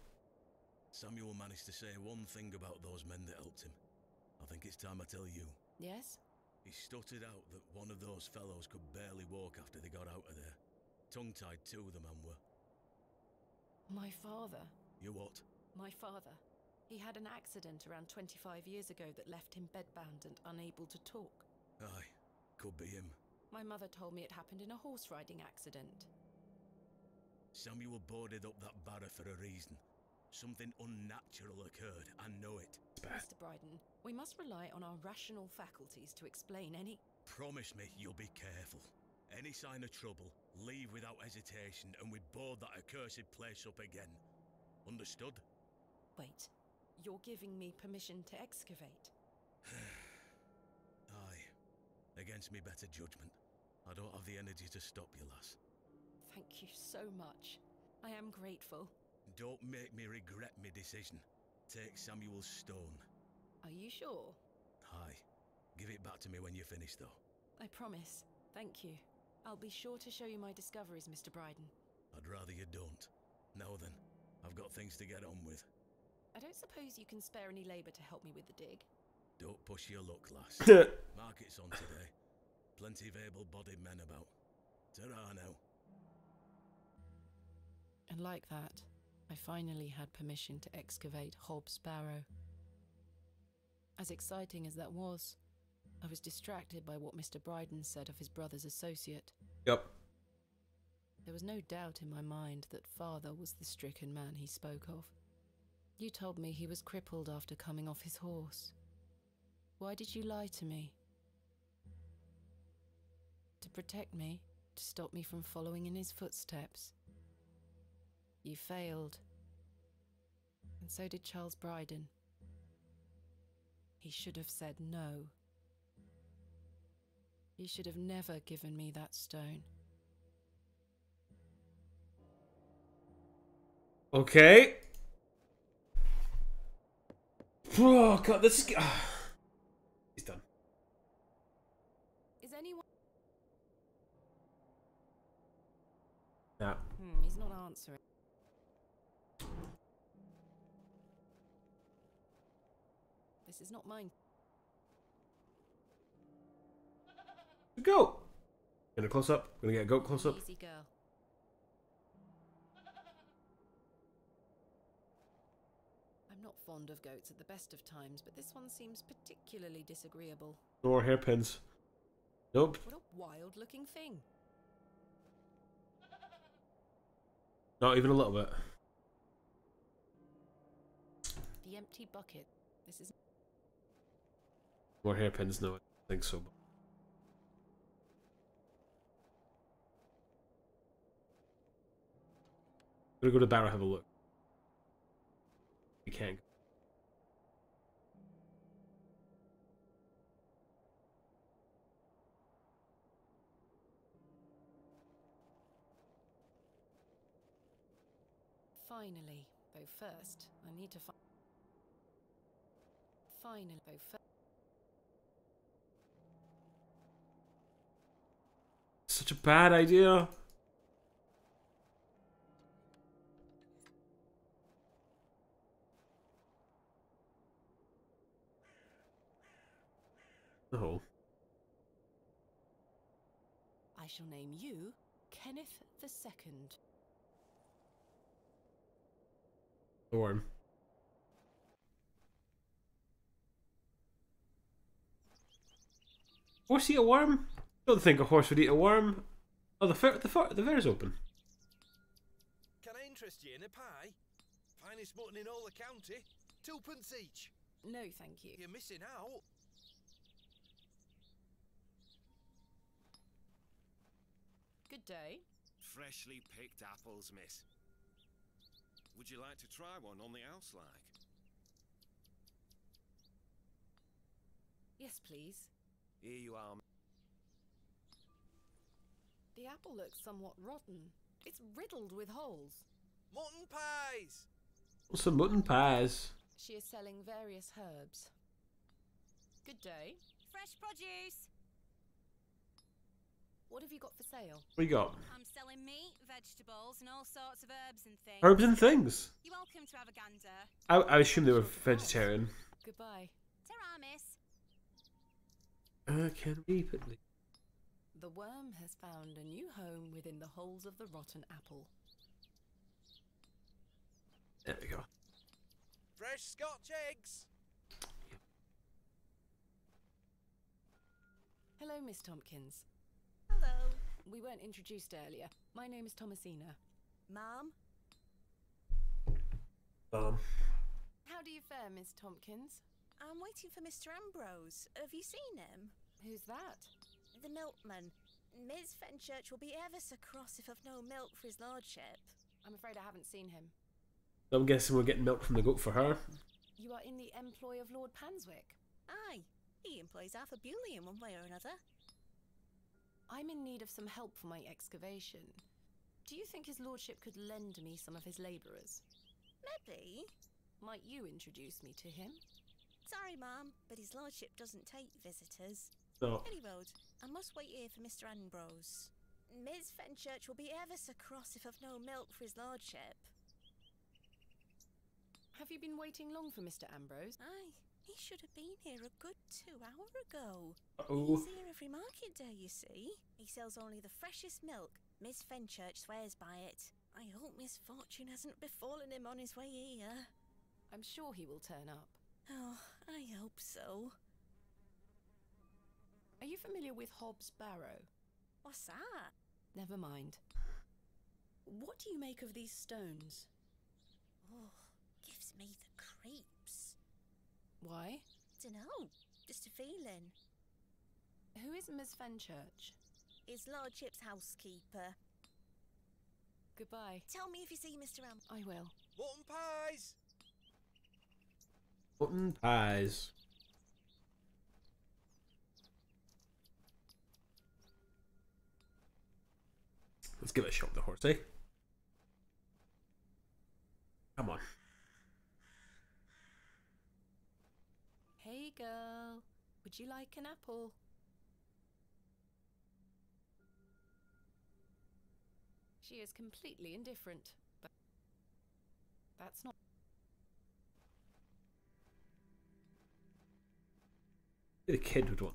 Samuel managed to say one thing about those men that helped him. I think it's time I tell you.
Yes?
He stuttered out that one of those fellows could barely walk after they got out of there. Tongue-tied too, the man were.
My father.
You what?
My father. He had an accident around 25 years ago that left him bedbound and unable to talk.
Aye, could be him.
My mother told me it happened in a horse riding accident.
Samuel boarded up that barrow for a reason. Something unnatural occurred, I know it.
Mr. Bryden, we must rely on our rational faculties to explain any...
Promise me you'll be careful. Any sign of trouble, leave without hesitation and we board that accursed place up again. Understood?
Wait, you're giving me permission to excavate?
Aye. Against me better judgment. I don't have the energy to stop you, lass.
Thank you so much. I am grateful.
Don't make me regret my decision. Take Samuel's stone.
Are you sure?
Aye. Give it back to me when you're finished, though.
I promise. Thank you. I'll be sure to show you my discoveries, Mr. Bryden.
I'd rather you don't. Now then, I've got things to get on with.
I don't suppose you can spare any labour to help me with the dig?
Don't push your luck, lass. Market's on today. Plenty of able-bodied men about. Ta-ra now.
And like that, I finally had permission to excavate Hobb's Barrow. As exciting as that was, I was distracted by what Mr. Bryden said of his brother's associate.
Yep.
There was no doubt in my mind that father was the stricken man he spoke of. You told me he was crippled after coming off his horse. Why did you lie to me? To protect me, to stop me from following in his footsteps. You failed. And so did Charles Bryden. He should have said no. He should have never given me that stone.
Okay. Oh god, this is... He's done.
Is anyone...
Nah.
He's not answering. This is not mine.
Go! Gonna close up. Gonna get a goat close up.
Easy girl. I'm not fond of goats at the best of times, but this one seems particularly disagreeable.
No more hairpins. Nope.
What a wild-looking thing.
Not even a little bit.
The empty bucket. This is...
More hairpins? No, I don't think so. I'm gonna go to Barrow, have a look. We can't.
Finally, though first, I need to find... Finally, though first...
Such a bad idea. Oh.
I shall name you Kenneth the Second.
The worm. Horse eat a worm? Don't think a horse would eat a worm. Oh, the fair's open.
Can I interest you in a pie? Finest mutton in all the county.
2p each.
No, thank you.
You're missing out.
Good day.
Freshly picked apples, miss. Would you like to try one on the house like?
Yes, please.
Here you are.
The apple looks somewhat rotten. It's riddled with holes.
Mutton pies!
Some mutton pies.
She is selling various herbs. Good day.
Fresh produce.
What have you got for sale?
What you got?
I'm selling meat, vegetables, and all sorts of herbs and things.
Herbs and things.
You're welcome to have a gander.
I assume they were vegetarian.
Goodbye.
Ta-ra, miss.
Can we put the...
The worm has found a new home within the holes of the rotten apple.
There we go.
Fresh Scotch eggs!
Hello, Miss Tompkins.
Hello.
We weren't introduced earlier. My name is Thomasina.
Mom?
How do you fare, Miss Tompkins?
I'm waiting for Mr. Ambrose. Have you seen him?
Who's that?
The milkman. Ms. Fenchurch will be ever so cross if I've no milk for his lordship.
I'm afraid I haven't seen him.
I'm guessing we're getting milk from the goat for her.
You are in the employ of Lord Panswick.
Aye. He employs Arthur Bewley in one way or another.
I'm in need of some help for my excavation. Do you think his lordship could lend me some of his labourers?
Maybe.
Might you introduce me to him?
Sorry, Ma'am, but his lordship doesn't take visitors.
No.
Any road, I must wait here for Mr. Ambrose. Ms. Fenchurch will be ever so cross if I've no milk for his lordship.
Have you been waiting long for Mr. Ambrose?
Aye, he should have been here a good 2 hours ago.
Uh-oh.
He's here every market day, you see. He sells only the freshest milk. Miss Fenchurch swears by it. I hope misfortune hasn't befallen him on his way here.
I'm sure he will turn up.
Oh, I hope so.
Are you familiar with Hobb's Barrow?
What's that?
Never mind. What do you make of these stones?
Oh, gives me the creeps.
Why?
Dunno, just a feeling.
Who is Miss Fenchurch?
His lordship's housekeeper.
Goodbye.
Tell me if you see Mr.
I will.
Mutton pies!
Mutton pies. Let's give it a shot, the horse, eh? Come on.
Hey girl, would you like an apple? She is completely indifferent, but that's not...
The kid would want,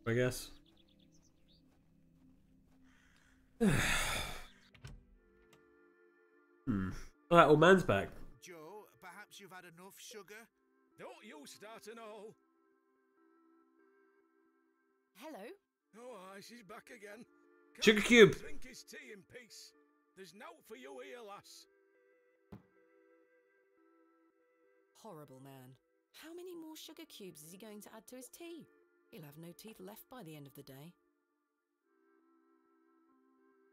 I guess. Oh, that old man's back.
Joe, perhaps you've had enough sugar?
Don't you start an all.
Hello?
Oh, aye, she's back again.
Sugar cube.
Drink his tea in peace. There's nought for you here, lass.
Horrible man. How many more sugar cubes is he going to add to his tea? He'll have no teeth left by the end of the day.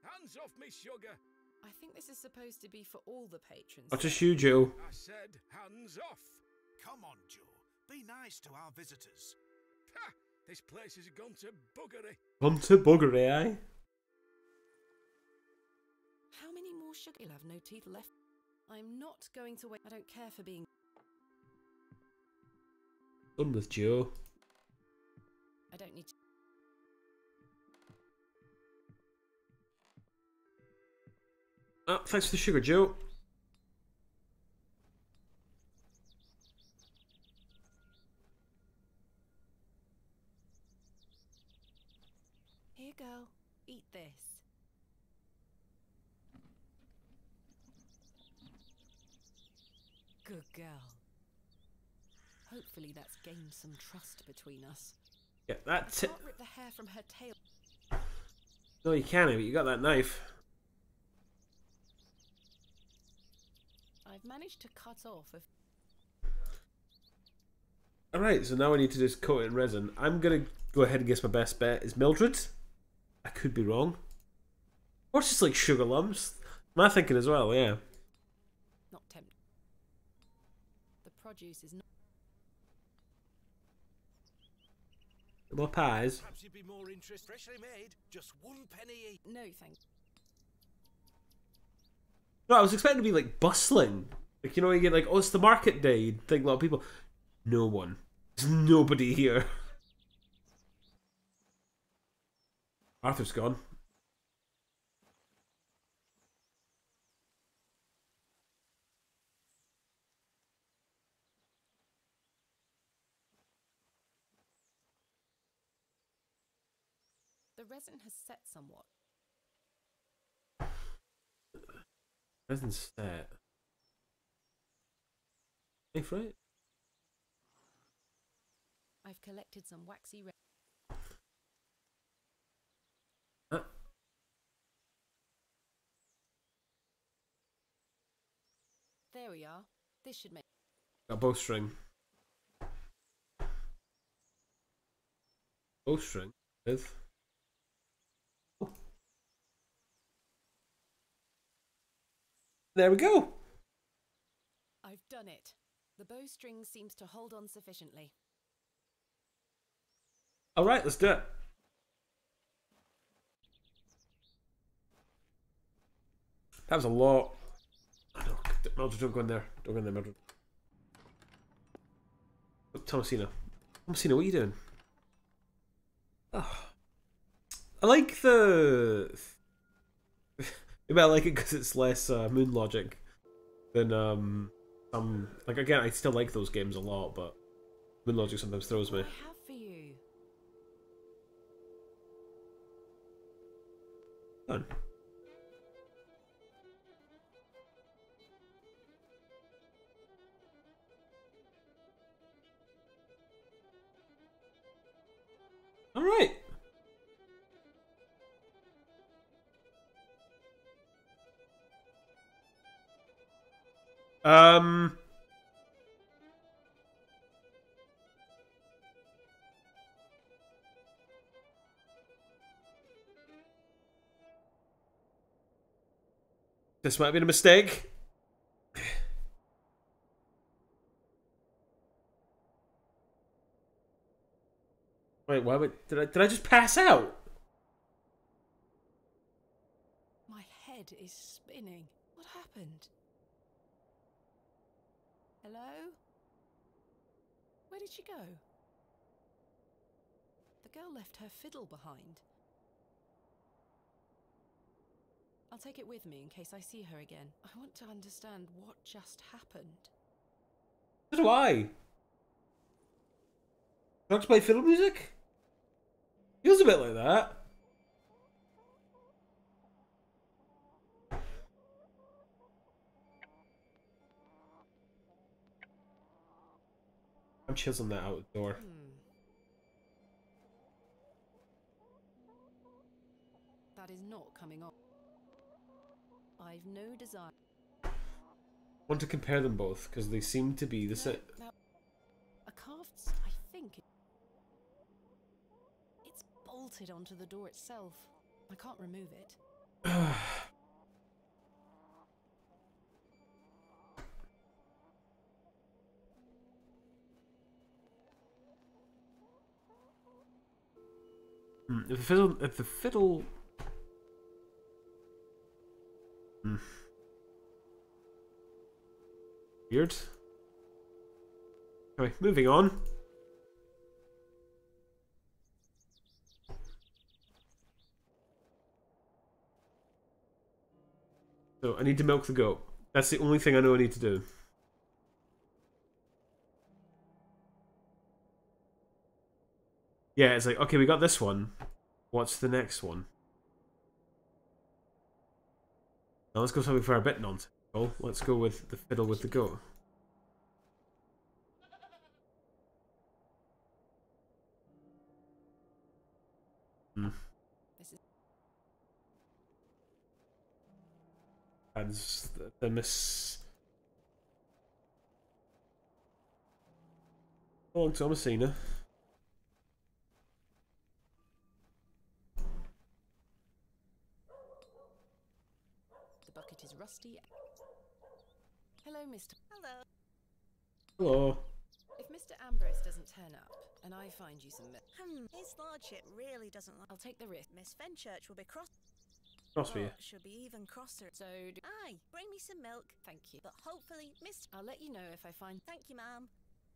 Hands off me, sugar.
I think this is supposed to be for all the patrons.
Not just you, Joe.
I said hands off.
Come on, Joe. Be nice to our visitors.
Ha! This place has gone to buggery.
Gone to buggery, eh?
How many more sugar? He'll have no teeth left. I'm not going to wait. I don't care for being...
Done with Joe.
I don't need to...
Oh, thanks for the sugar, Joe.
Here, girl. Eat this. Good girl. Hopefully that's gained some trust between us.
Yeah, that's it.
Can't rip the hair from her tail.
No, you can't, but you got that knife.
I've managed to cut off a
Alright, so now I need to just coat it in resin. I'm gonna go ahead and guess my best bet is Mildred. I could be wrong. Or it's just like sugar lumps. Am I thinking as well, yeah.
not tempt. The produce is not.
More pies.
Perhaps you'd be more interested. Freshly made, just 1 penny each.
No, thank.
No, I was expecting to be like bustling. Like, you know, you get like, oh, it's the market day. You'd think a lot of people. No one. There's nobody here. Arthur's gone.
The resin has set somewhat.
Resin's set. Safe, right?
I've collected some waxy resin. There we are. This should make.
A bowstring. Bowstring with. There we go.
I've done it. The bowstring seems to hold on sufficiently.
All right, let's do it. That was a lot. Oh, no, Mildred, don't go in there. Don't go in there, Mildred. Oh, Thomasina. Thomasina, what are you doing? Oh. I like the... Maybe I like it because it's less moon logic than like, again, I still like those games a lot, but moon logic sometimes throws me.
I have for you.
Done. All right. This might have been a mistake. Wait, why would did I just pass out?
My head is spinning. What happened? Hello? Where did she go? The girl left her fiddle behind. I'll take it with me in case I see her again. I want to understand what just happened.
So do I. You like to play fiddle music? Feels a bit like that. I'm chiseling that out the door.
That is not coming off. I've no desire.
I want to compare them both because they seem to be the same.
A carved, I think. It's bolted onto the door itself. I can't remove it.
If the fiddle. Weird. Okay, moving on. So I need to milk the goat. That's the only thing I know I need to do. Yeah, it's like, okay, we got this one. What's the next one? Now let's go something for a bit nonsensical. Let's go with the fiddle with the goat. Adds the miss. Long Thomasina.
The bucket is rusty. Hello, Mr.
Hello.
Hello.
If Mr. Ambrose doesn't turn up, and I find you some milk,
His lordship really doesn't like.
I'll take the risk.
Miss Fenchurch will be cross.
Cross for you.
She'll be even crosser.
So,
Aye, bring me some milk.
thank you.
But hopefully, Miss.
I'll let you know if I find.
Thank you, ma'am.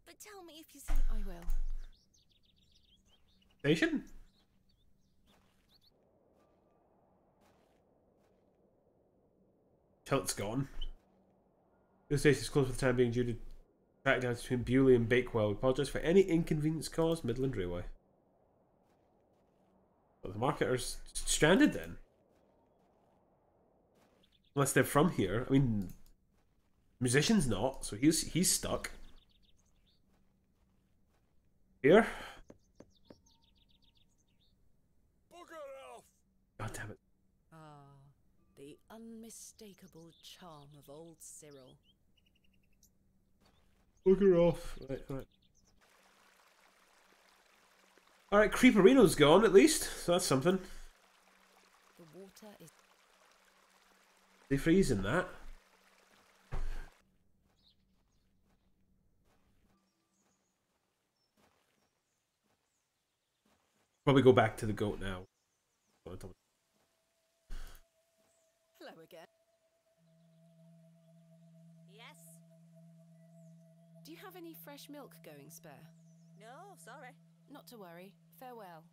But tell me if you see.
I will.
Station? Tilt's gone. The station is closed for the time being due to track down between Bewley and Bakewell. We apologise for any inconvenience caused. Midland Railway. Well, the marketers stranded then. Unless they're from here. I mean, musician's not, so he's stuck. Here?
Bugger off!
God damn it.
Ah, the unmistakable charm of old Cyril.
Bugger off. Right, right. Alright, Creeperino's gone at least, so that's something.
The water is.
They freeze in that. Probably go back to the goat now.
Hello again.
Yes.
Do you have any fresh milk going spare?
No, sorry.
Not to worry. Farewell.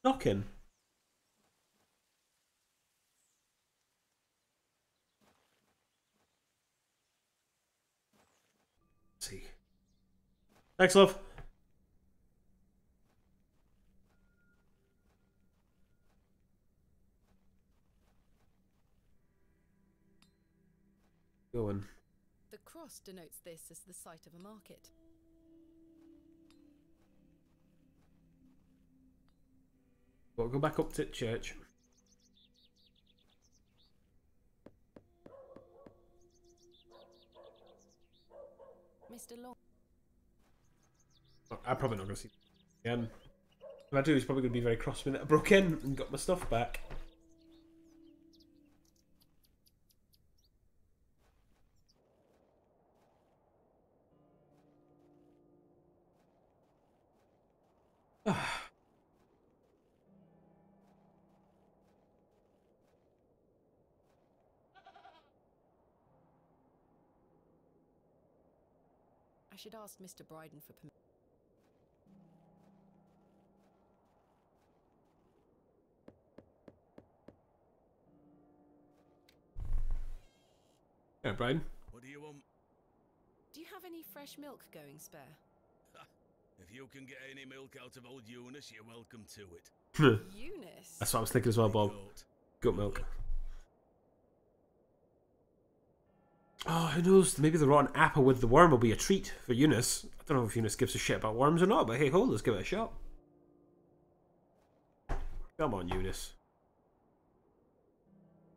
Knocking. Let's see. Thanks, love. Going.
The cross denotes this as the site of a market.
We'll go back up to church.
Mr. Long.
I'm probably not going to see him again. If I do, he's probably going to be very cross with me that I broke in and got my stuff back.
I should ask Mr. Bryden for permission.
Yeah, Brian.
What do you want?
Do you have any fresh milk going spare?
If you can get any milk out of old Eunice, you're welcome to it.
Eunice?
That's what I was thinking as well, Bob. Goat milk. Oh, who knows? Maybe the rotten apple with the worm will be a treat for Eunice. I don't know if Eunice gives a shit about worms or not, but hey ho, let's give it a shot. Come on, Eunice.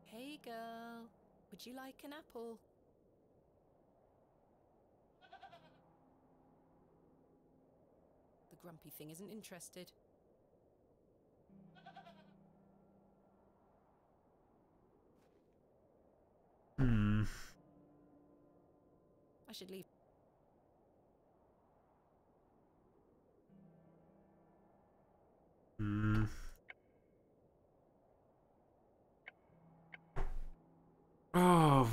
Hey girl, would you like an apple? The grumpy thing isn't interested. I should leave.
Oh,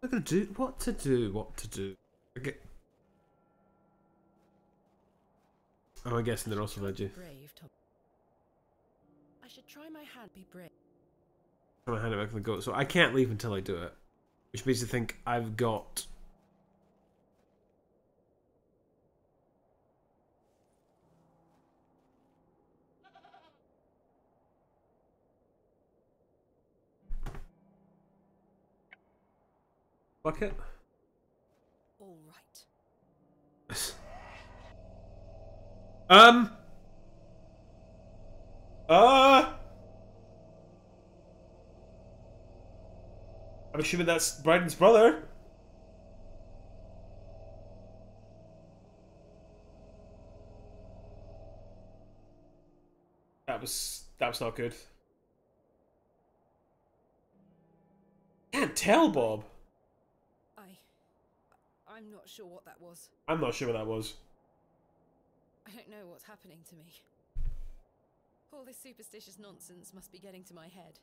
what to do? What to do? What to do? Okay. Oh, I'm guessing they're also veggie.
Brave, Tom. I should try my hand. Be brave.
Try my hand it back on the goat, so I can't leave until I do it. Which makes me think I've got. Bucket?
All right.
I'm assuming that's Bryden's brother. That was not good. Can't tell, Bob.
I'm not sure what that was.
I'm not sure what that was.
I don't know what's happening to me. All this superstitious nonsense must be getting to my head.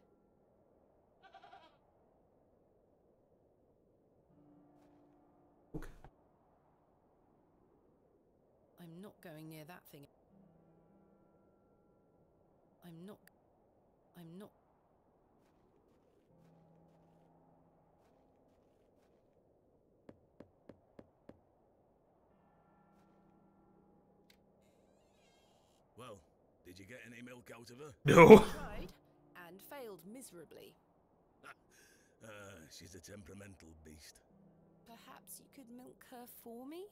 Okay.
I'm not going near that thing. I'm not.
Well, did you get any milk out of her?
No.
Tried and failed miserably.
She's a temperamental beast.
Perhaps you could milk her for me?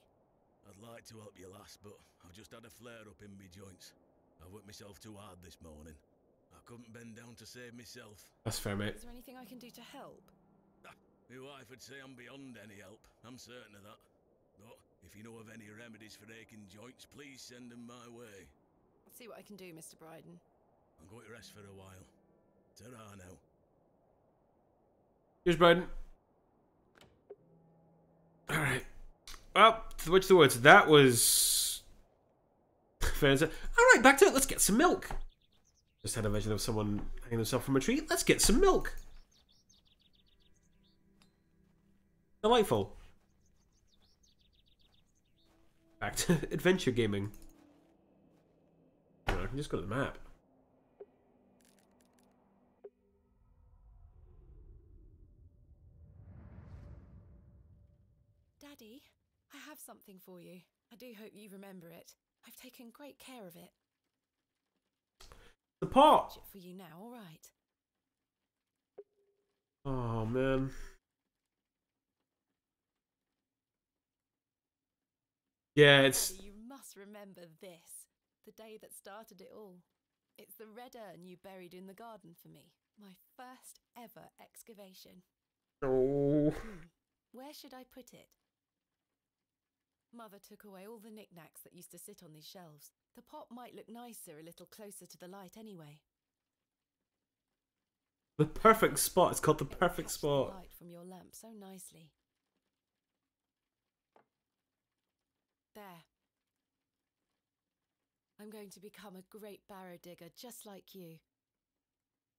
I'd like to help you, lass, but I've just had a flare-up in me joints. I worked myself too hard this morning. I couldn't bend down to save myself.
That's fair, mate.
Is there anything I can do to help?
My wife would say I'm beyond any help. I'm certain of that. But if you know of any remedies for aching joints, please send them my way.
I'll see what I can do, Mr. Bryden.
I'm going to rest for a while. Ta-ra now.
Here's Bryden. Alright. Well, to which the words. That was... Alright, back to it. Let's get some milk. Just had a vision of someone hanging themselves from a tree. Let's get some milk. Delightful. Back to adventure gaming. I can just go to the map.
Daddy, I have something for you. I do hope you remember it. I've taken great care of it.
The pot!
I'll fetch it for you now, alright?
Oh, man. Yeah, it's...
Daddy, you must remember this. The day that started it all. It's the red urn you buried in the garden for me. My first ever excavation.
Oh.
Where should I put it? Mother took away all the knickknacks that used to sit on these shelves. The pot might look nicer a little closer to the light anyway.
The perfect spot. It's called the perfect spot.
The light from your lamp so nicely. There. I'm going to become a great barrow digger just like you.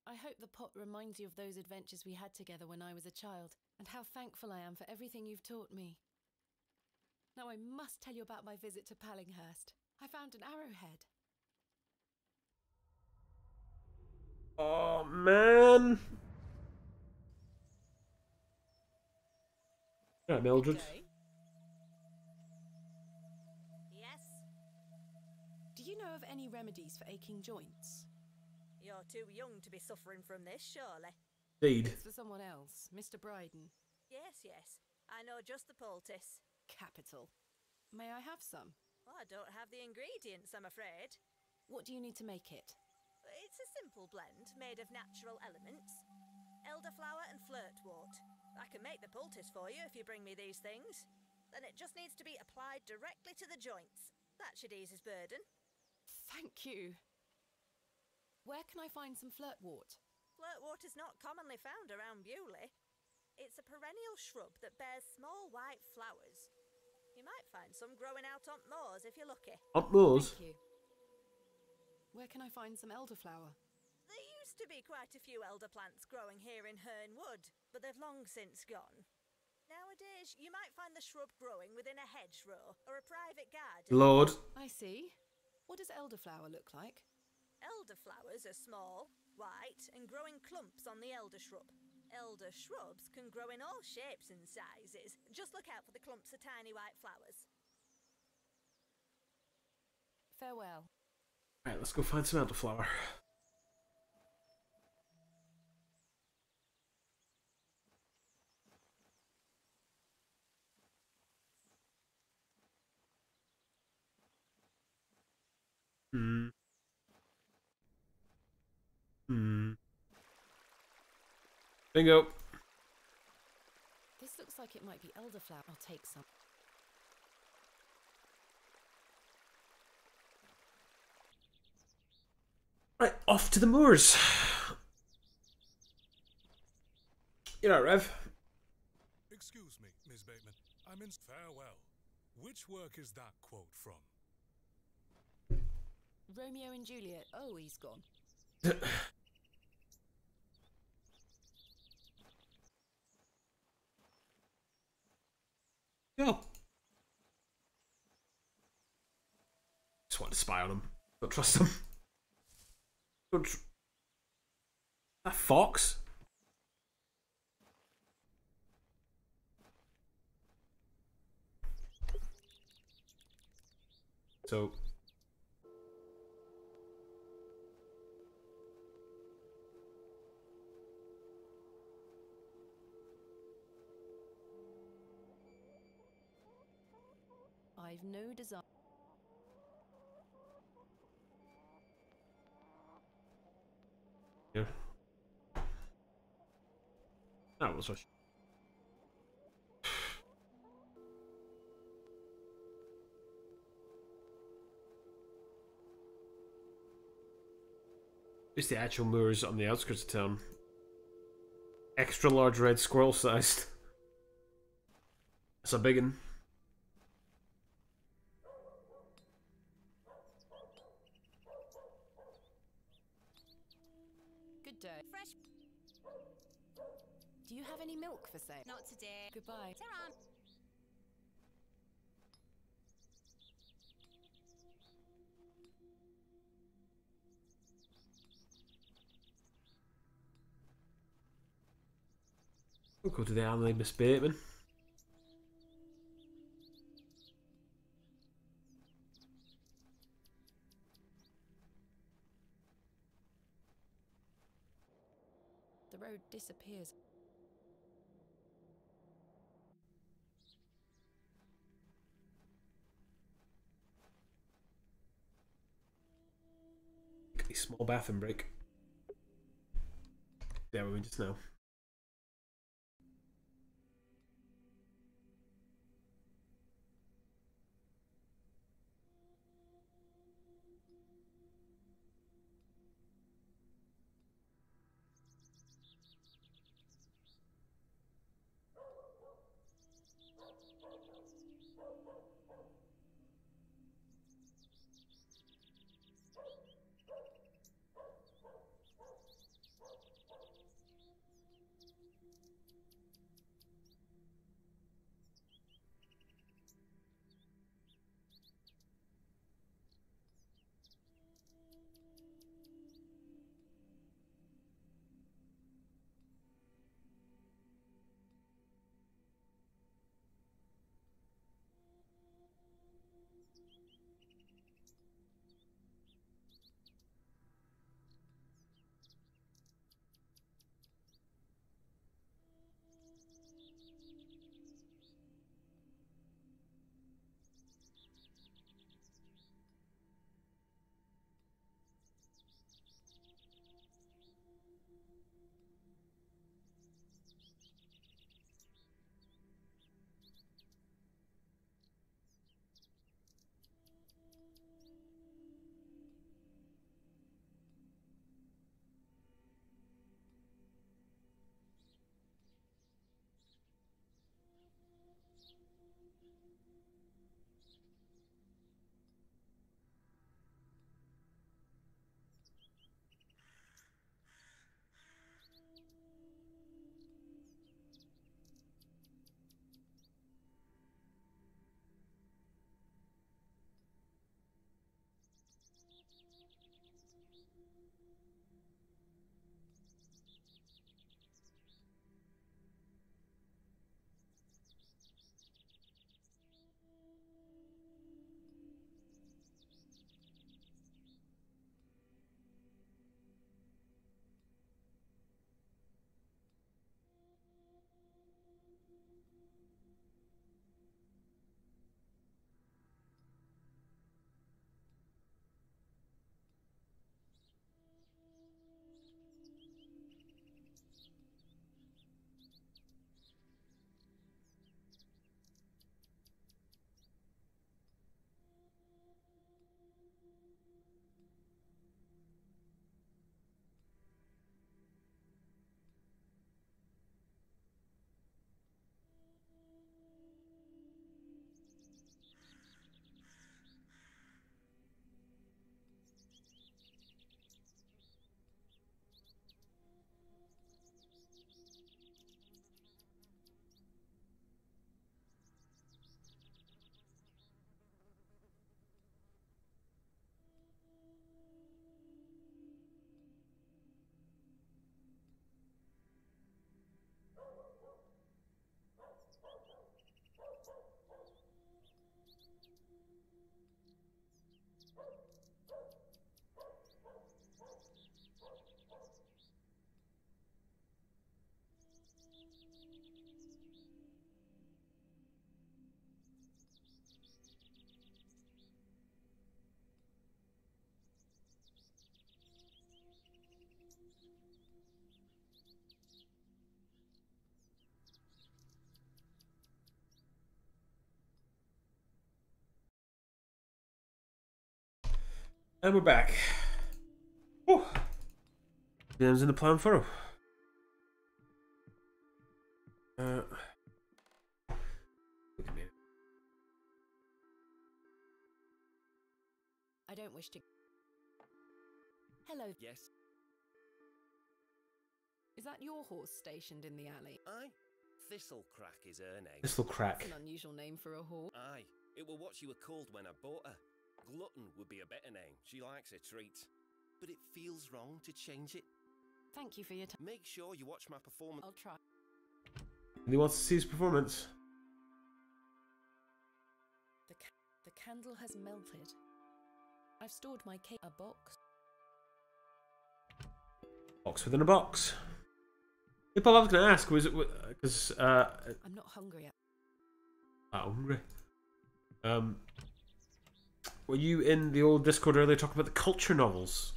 I hope the pot reminds you of those adventures we had together when I was a child, and how thankful I am for everything you've taught me. Now I must tell you about my visit to Pallinghurst. I found an arrowhead.
Oh, man. Yeah, Mildred.
Yes?
Do you know of any remedies for aching joints?
You're too young to be suffering from this, surely.
Indeed.
It's for someone else, Mr. Bryden.
Yes, yes. I know just the poultice.
Capital. May I have some?
Well, I don't have the ingredients, I'm afraid.
What do you need to make it?
It's a simple blend made of natural elements. Elderflower and flirtwort. I can make the poultice for you if you bring me these things. Then it just needs to be applied directly to the joints. That should ease his burden.
Thank you. Where can I find some flirtwort?
Flirtwort is not commonly found around Bewley. It's a perennial shrub that bears small white flowers. You might find some growing out on moors if you're lucky.
On moors?
Thank you. Where can I find some elderflower?
There used to be quite a few elder plants growing here in Herne Wood, but they've long since gone. Nowadays, you might find the shrub growing within a hedgerow or a private garden.
Lord.
I see. What does elderflower look like?
Elderflowers are small, white, and grow in clumps on the elder shrub. Elder shrubs can grow in all shapes and sizes. Just look out for the clumps of tiny white flowers.
Farewell.
Alright, let's go find some elderflower. Bingo.
think it might be elderflower. I'll take some.
Right, off to the moors. You're right, Rev.
Excuse me, Miss Bateman. I'm in farewell. Which work is that quote from?
Romeo and Juliet. Oh, he's gone.
Go. Just want to spy on him. Don't trust him. That fox? So
I've no desire.
yeah. That was rush. It's the actual moors on the outskirts of town. Extra large red squirrel sized. That's a big one.
Good day.
Fresh.
Do you have any milk for sale?
Not today.
Goodbye.
Ta-ra.
We'll go to the alley, Miss Bateman.
The road disappears.
A small bathroom break. There we were just now. And we're back. Whew. James in the plan furrow.
I don't wish to. Hello.
Yes.
Is that your horse stationed in the alley?
Aye. Thistlecrack is her name.
Thistlecrack.
That's an unusual name for a horse.
Aye. It were what she were called when I bought her. Glutton would be a better name. She likes her treats. But it feels wrong to change it.
Thank you for your time.
Make sure you watch my performance.
I'll try.
And he wants to see his performance.
The candle has melted. I've stored my cake in a box.
Box within a box. Hey, Bob, I was going to ask, was it because
I'm not hungry yet.
Hungry. Were you in the old Discord earlier talking about the culture novels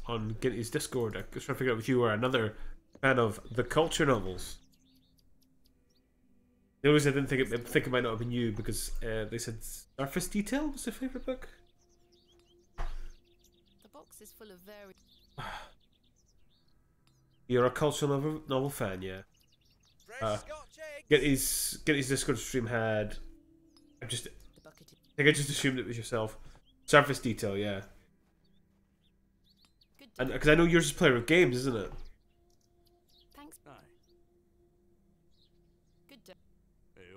on Ginty's Discord? I was trying to figure out if you were another fan of the culture novels. The only reason I didn't think it might not have been you because they said Surface Detail was their favourite book.
The box is full of very.
You're a cultural novel fan, yeah. Ginty's Discord stream had. I think I just assumed it was yourself. Surface Detail, yeah. And because I know yours is player of games, isn't it?
Thanks.
Aye.
Good day.
Hey,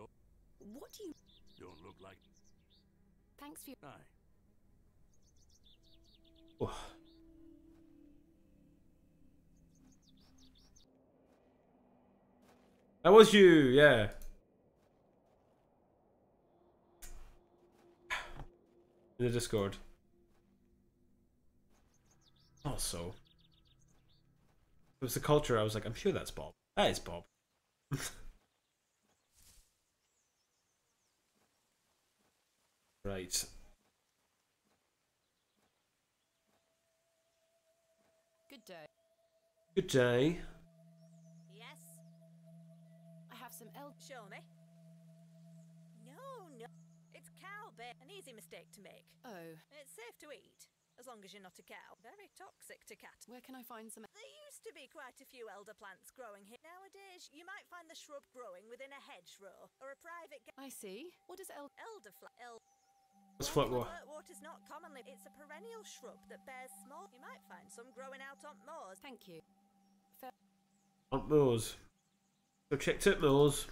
what do you?
don't look like.
Thanks for your.
Aye.
Oh. That was you, yeah. In the Discord. Also, it was the culture. I was like, I'm sure that's Bob. That is Bob. Right.
Good day.
Good day.
Yes?
I have some
Show me. No. It's cow bait. An easy mistake to make.
Oh.
It's safe to eat, as long as you're not a cow. Very toxic to cat.
Where can I find some?
There used to be quite a few elder plants growing here. Nowadays, you might find the shrub growing within a hedgerow or a private.
I see. What is
elderflower?
What's flirtwort?
Flirtwort is not commonly. It's a perennial shrub that bears small. You might find some growing out on moors.
Thank you.
On moors. So check Tip Mills.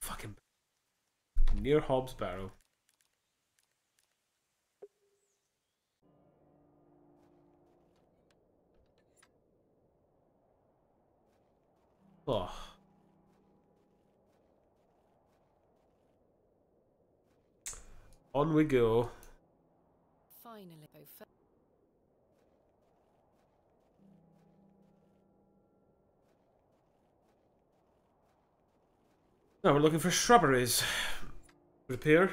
Fucking near Hobbs Barrow. Oh. On we go.
Finally.
Now we're looking for shrubberies. Would appear.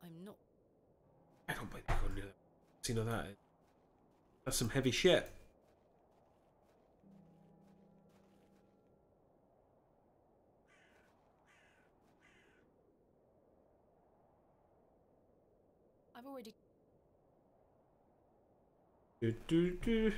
I'm not.
I don't believe you go near that. See, no, that's some heavy shit.
I've already.
Do.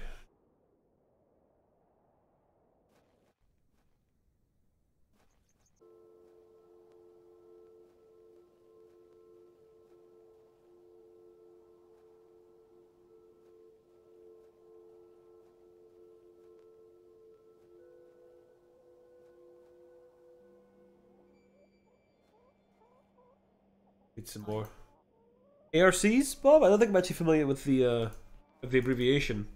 Need some more ARCs, Bob. I don't think I'm actually familiar with the abbreviation.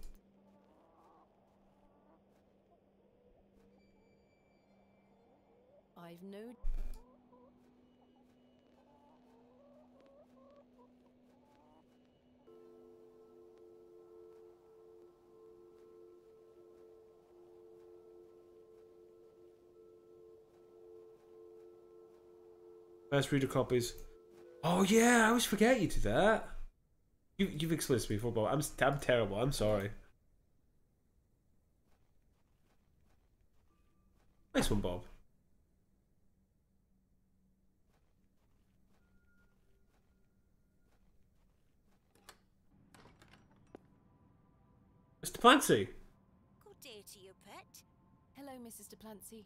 I've no.
Best reader copies. Oh yeah, I always forget you do that. You've explained to me before, Bob. I'm terrible. I'm sorry. Nice one, Bob. Mr. Clancy.
Good day to you, pet.
Hello, Mrs. Duplancy.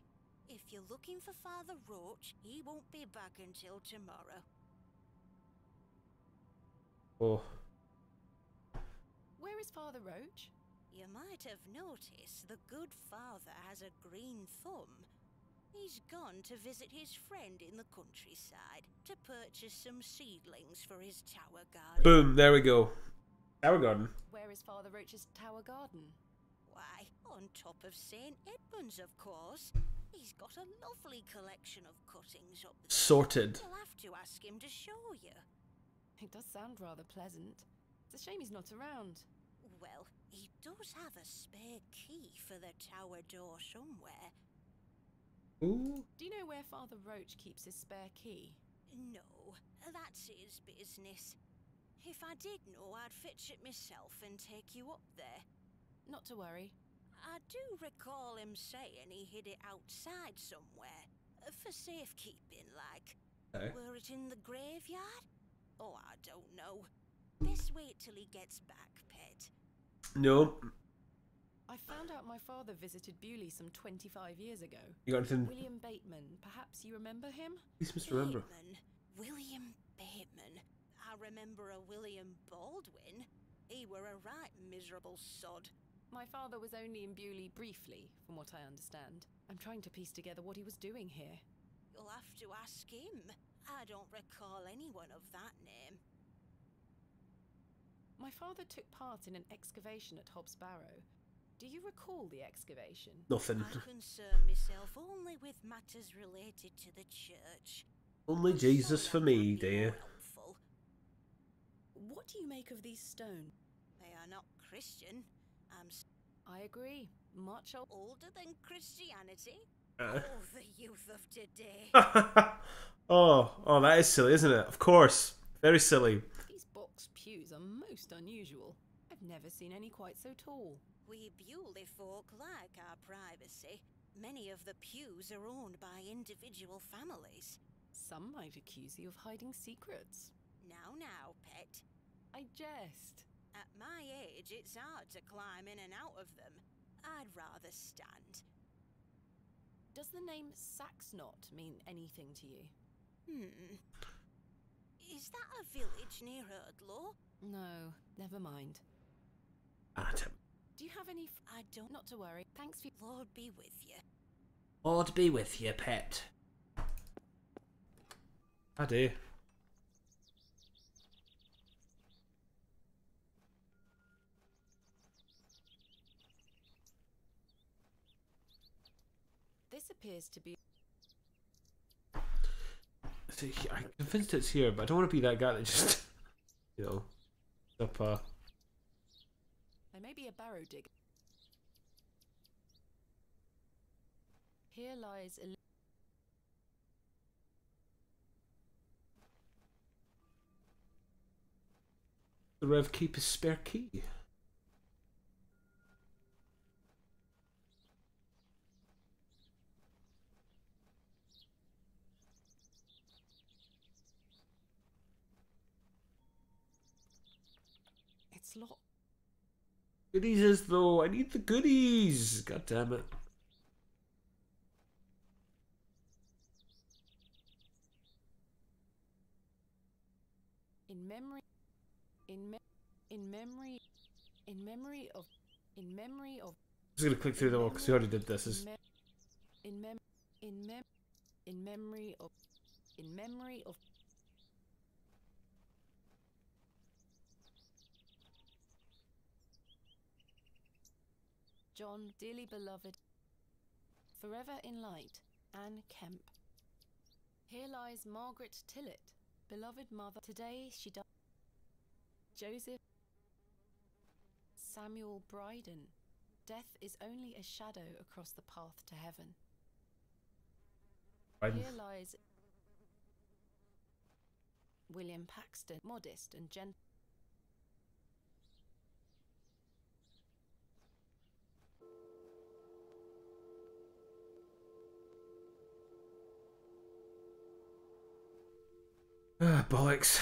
If you're looking for Father Roach, he won't be back until tomorrow.
Oh.
Where is Father Roach?
You might have noticed the good father has a green thumb. He's gone to visit his friend in the countryside to purchase some seedlings for his tower garden.
Boom, there we go. Tower garden.
Where is Father Roach's tower garden?
Why, on top of St. Edmund's, of course. He's got a lovely collection of cuttings up there.
Sorted.
You'll have to ask him to show you.
It does sound rather pleasant. It's a shame he's not around.
Well, he does have a spare key for the tower door somewhere.
Ooh.
Do you know where Father Roach keeps his spare key?
No, that's his business. If I did know, I'd fetch it myself and take you up there.
Not to worry.
I do recall him saying he hid it outside somewhere, for safekeeping, like.
Okay.
Were it in the graveyard? Oh, I don't know. Best wait till he gets back, pet.
No.
I found out my father visited Bewley some 25 years ago.
You got anything?
William Bateman, perhaps you remember him?
Please misremember.
Bateman. William Bateman. I remember a William Baldwin. He were a right miserable sod.
My father was only in Bewley briefly, from what I understand. I'm trying to piece together what he was doing here.
You'll have to ask him. I don't recall anyone of that name.
My father took part in an excavation at Hobb's Barrow. Do you recall the excavation?
Nothing.
I concern myself only with matters related to the church.
Only Jesus for me, dear.
What do you make of these stones?
They are not Christian.
I agree. Much
older than Christianity. Oh, the youth of today.
oh, that is silly, isn't it? Of course. Very silly.
These box pews are most unusual. I've never seen any quite so tall.
We Bewley folk like our privacy. Many of the pews are owned by individual families.
Some might accuse you of hiding secrets.
Now, pet.
I jest.
At my age, it's hard to climb in and out of them. I'd rather stand.
Does the name Saxnot mean anything to you?
Is that a village near Erdlaw?
No, never mind.
Adam.
Do you have any... I don't... Not to worry. Thanks for...
Lord be with you.
Lord be with you, pet. I do.
This appears to be...
See, I'm convinced it's here, but I don't want to be that guy that just, you know, up.
There may be a barrow digger. Here lies a...
The Rev keep his spare key.
It's locked.
Goodies though. I need the goodies. God damn it.
In memory of...
I'm just gonna click through them all because we already did this.
In memory of... John, dearly beloved, forever in light, Anne Kemp. Here lies Margaret Tillett, beloved mother. Today she died. Joseph Samuel Bryden. Death is only a shadow across the path to heaven.
Bryden.
Here lies William Paxton, modest and gentle.
Ah, bollocks.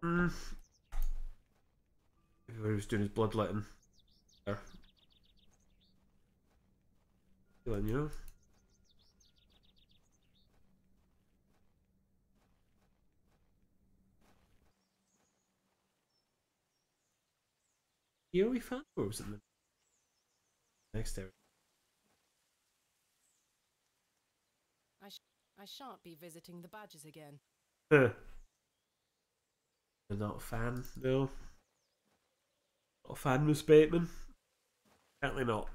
Everybody was doing his bloodletting. There. Feeling, you know? Here we found, or was it in the next area?
I shan't be visiting the badgers again.
Huh. You're not a fan, no? Not a fan, Miss Bateman? Apparently not.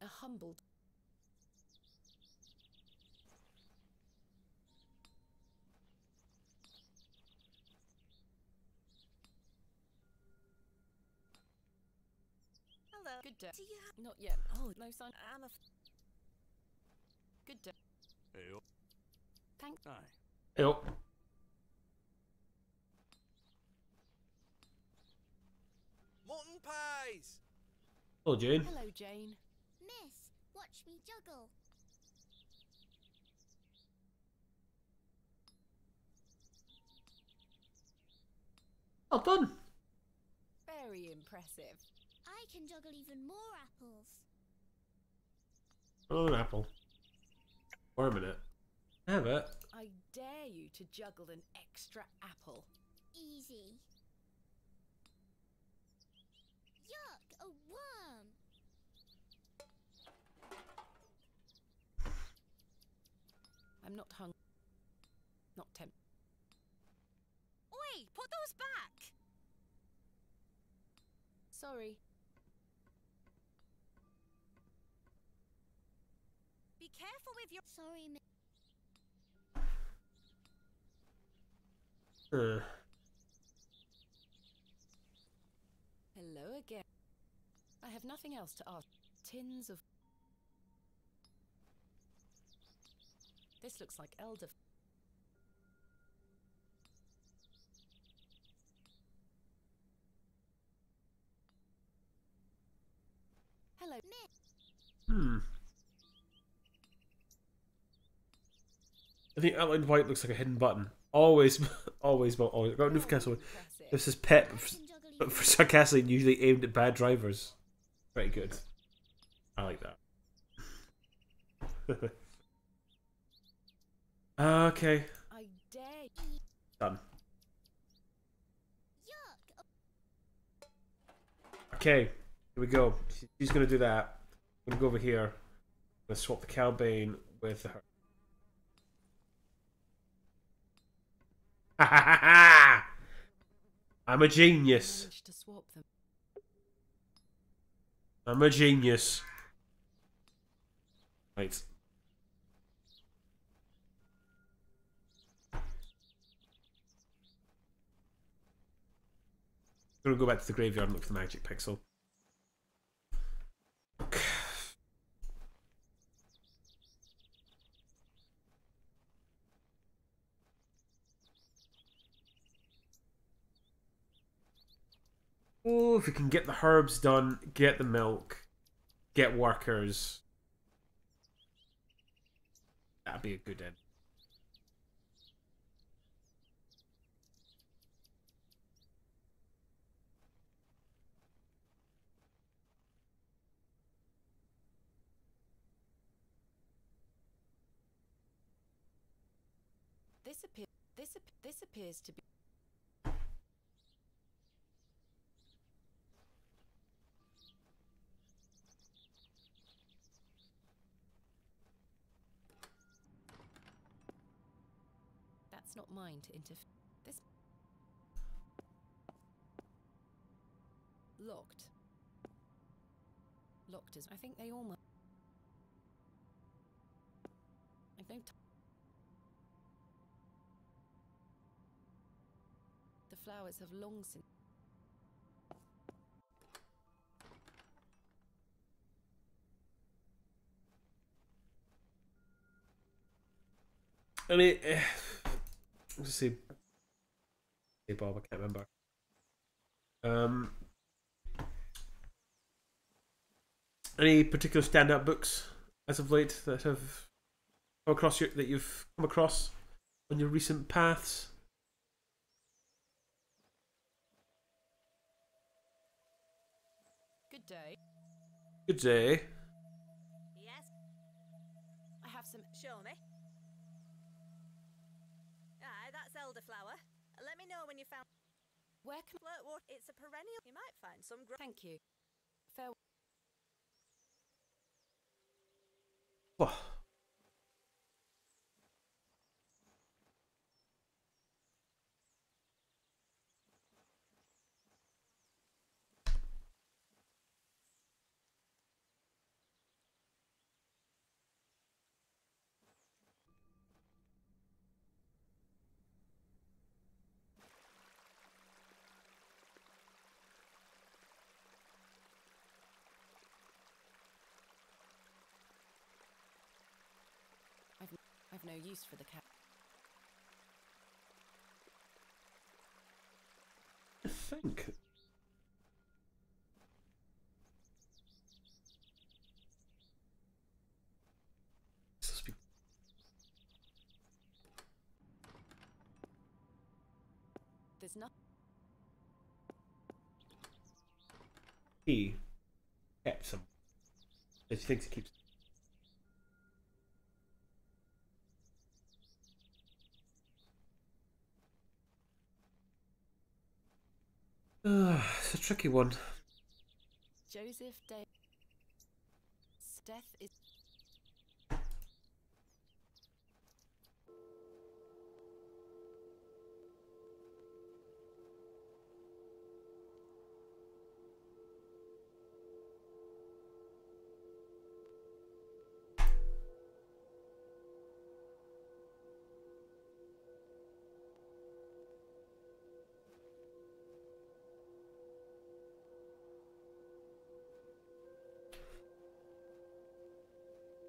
A humbled.
Hello.
Good day.
Do you have...
Not yet. Oh, no sign.
I'm a...
Good day.
Hey,
Thank.
aye.
Hey,
Mutton pies!
hello, Jane.
Hello, Jane.
Miss, watch me juggle.
Well done.
Very impressive.
I can juggle even more apples.
Oh, an apple. Wait a minute. Have it.
I dare you to juggle an extra apple.
Easy. Yuck, a worm.
I'm not hungry. Not tempted.
Oi, put those back!
Sorry.
Be careful with your...
Sorry, Miss.
Hello again. I have nothing else to ask. Tins of... This looks like elder... Hello,
Miss.
I think outlined white looks like a hidden button. Always, always, always. Got Newcastle. This is pep, but for sarcastic, usually aimed at bad drivers. Very good. I like that. Okay.
I dare you.
Done.
Yuck.
Okay. Here we go. She's gonna do that. I'm gonna go over here. I'm gonna swap the Calbane with her. Ha ha ha ha! I'm a genius.
Managed to swap them.
I'm a genius. Right. I'm gonna go back to the graveyard and look for the magic pixel. Oh, if we can get the herbs done, get the milk, get workers, that'd be a good end.
This appears to be. That's not mine to interfere. This locked. Locked as I think they almost. I don't. The flowers have long since.
I mean, Let's see. Hey Bob, I can't remember. Any particular standout books as of late that have come across that you've come across on your recent paths?
Good day.
Good day.
Yes?
I have some.
Show me. Aye, that's elderflower. Let me know when you found.
Where can
Flirtwort? It's a perennial. You might find some.
Thank you. Farewell.
Oh.
I've no use for the cat.
I think.
There's nothing.
He kept some. He thinks he keeps. It's a tricky one.
Joseph Day. Death is.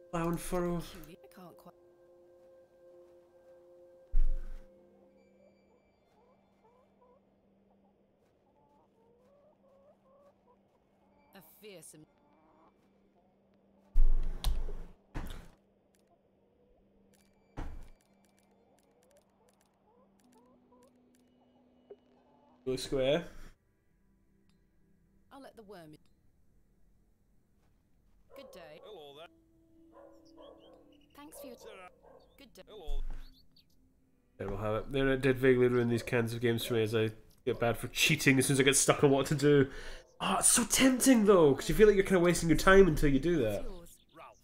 Plough and furrow.
I can't quite. A fearsome.
Blue square.
I'll let the worm in. Good day.
Hello there.
Thanks for your. Good day.
Hello.
There we'll have it. They did vaguely ruin these kinds of games for me as I get bad for cheating as soon as I get stuck on what to do. Oh, it's so tempting though, because you feel like you're kind of wasting your time until you do that.
Ralph,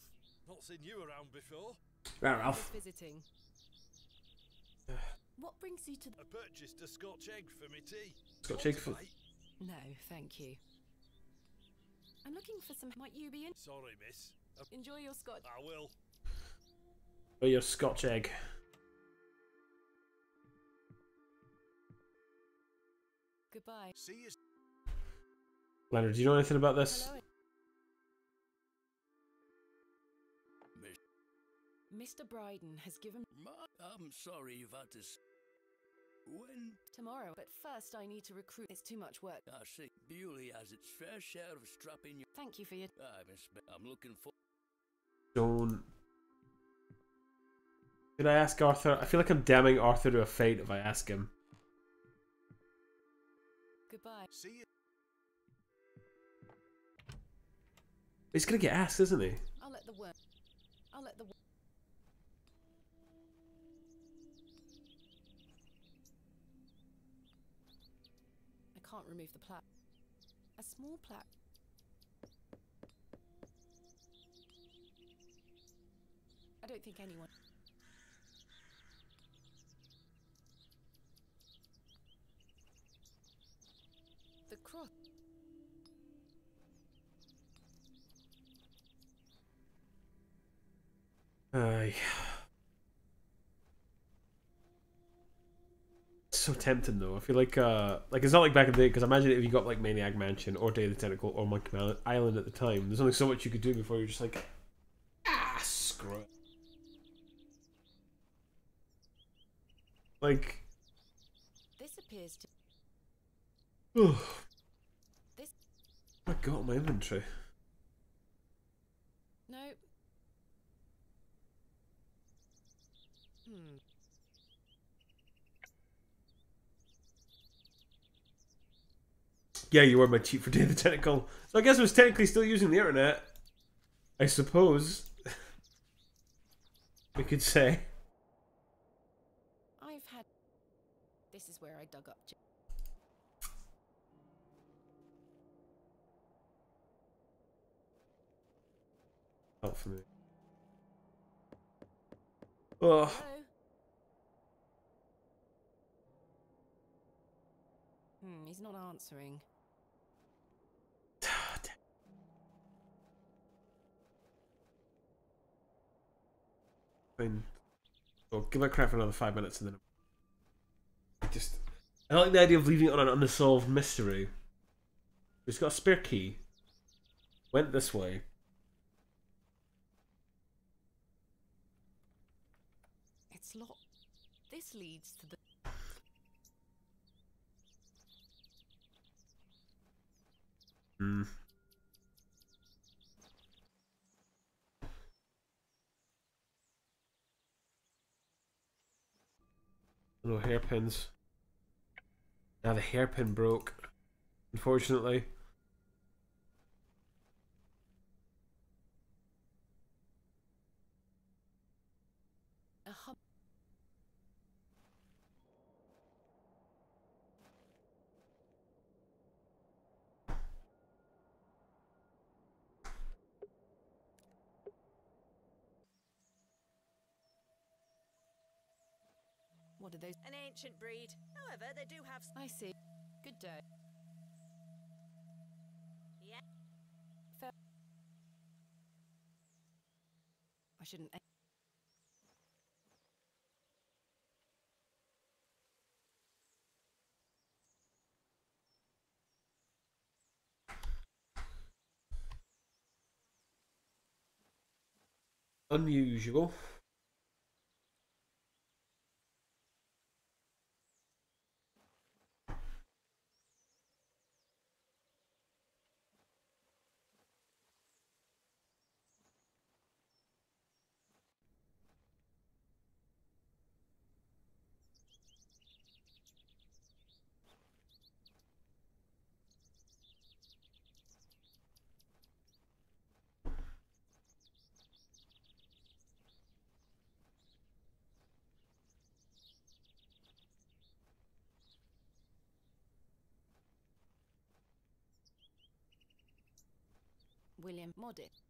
not seen you around before.
Right, Ralph.
Visiting. What brings you to?
I purchased a Scotch egg for me tea.
Scotch egg for.
No, thank you. I'm looking for some. Might you be in?
Sorry, miss.
Enjoy your Scotch.
I will.
Or your Scotch egg.
Goodbye.
See you.
Leonard, do you know anything about this?
Hello. Mr. Bryden has given.
I'm sorry you've had to. When?
Tomorrow, but first I need to recruit. It's too much work.
I see. Bewley has its fair share of strapping you.
Thank you for your.
I'm looking for.
Don't. Could I ask Arthur? I feel like I'm damning Arthur to a fate if I ask him.
Goodbye.
See you.
He's gonna get asked, isn't he?
I'll let the worm. I'll let the. I can't remove the plaque. A small plaque. I don't think anyone. The cross.
Aye. So tempting though. I feel like it's not like back in the day, because imagine if you got like Maniac Mansion or Day of the Tentacle or Monkey Island at the time. There's only so much you could do before you're just like, screw it. Like,
This appears to.
oh
This.
my god, my inventory.
No. Hmm.
Yeah, you were my cheat for doing the technical. So I guess I was technically still using the internet. I suppose. We could say.
I've had. This is where I dug up.
Help for me. Oh.
Hello? He's not answering.
Fine. Well, give my crap for another 5 minutes and then I don't like the idea of leaving it on an unsolved mystery. He's got a spare key. Went this way.
It's locked. This leads to the.
Hmm. No hairpins. Now the hairpin broke. Unfortunately.
A hub. What are those?
An ancient breed. However, they do have.
I see. Good day.
Yeah.
Fair. I shouldn't.
Unusual.
William Moddit.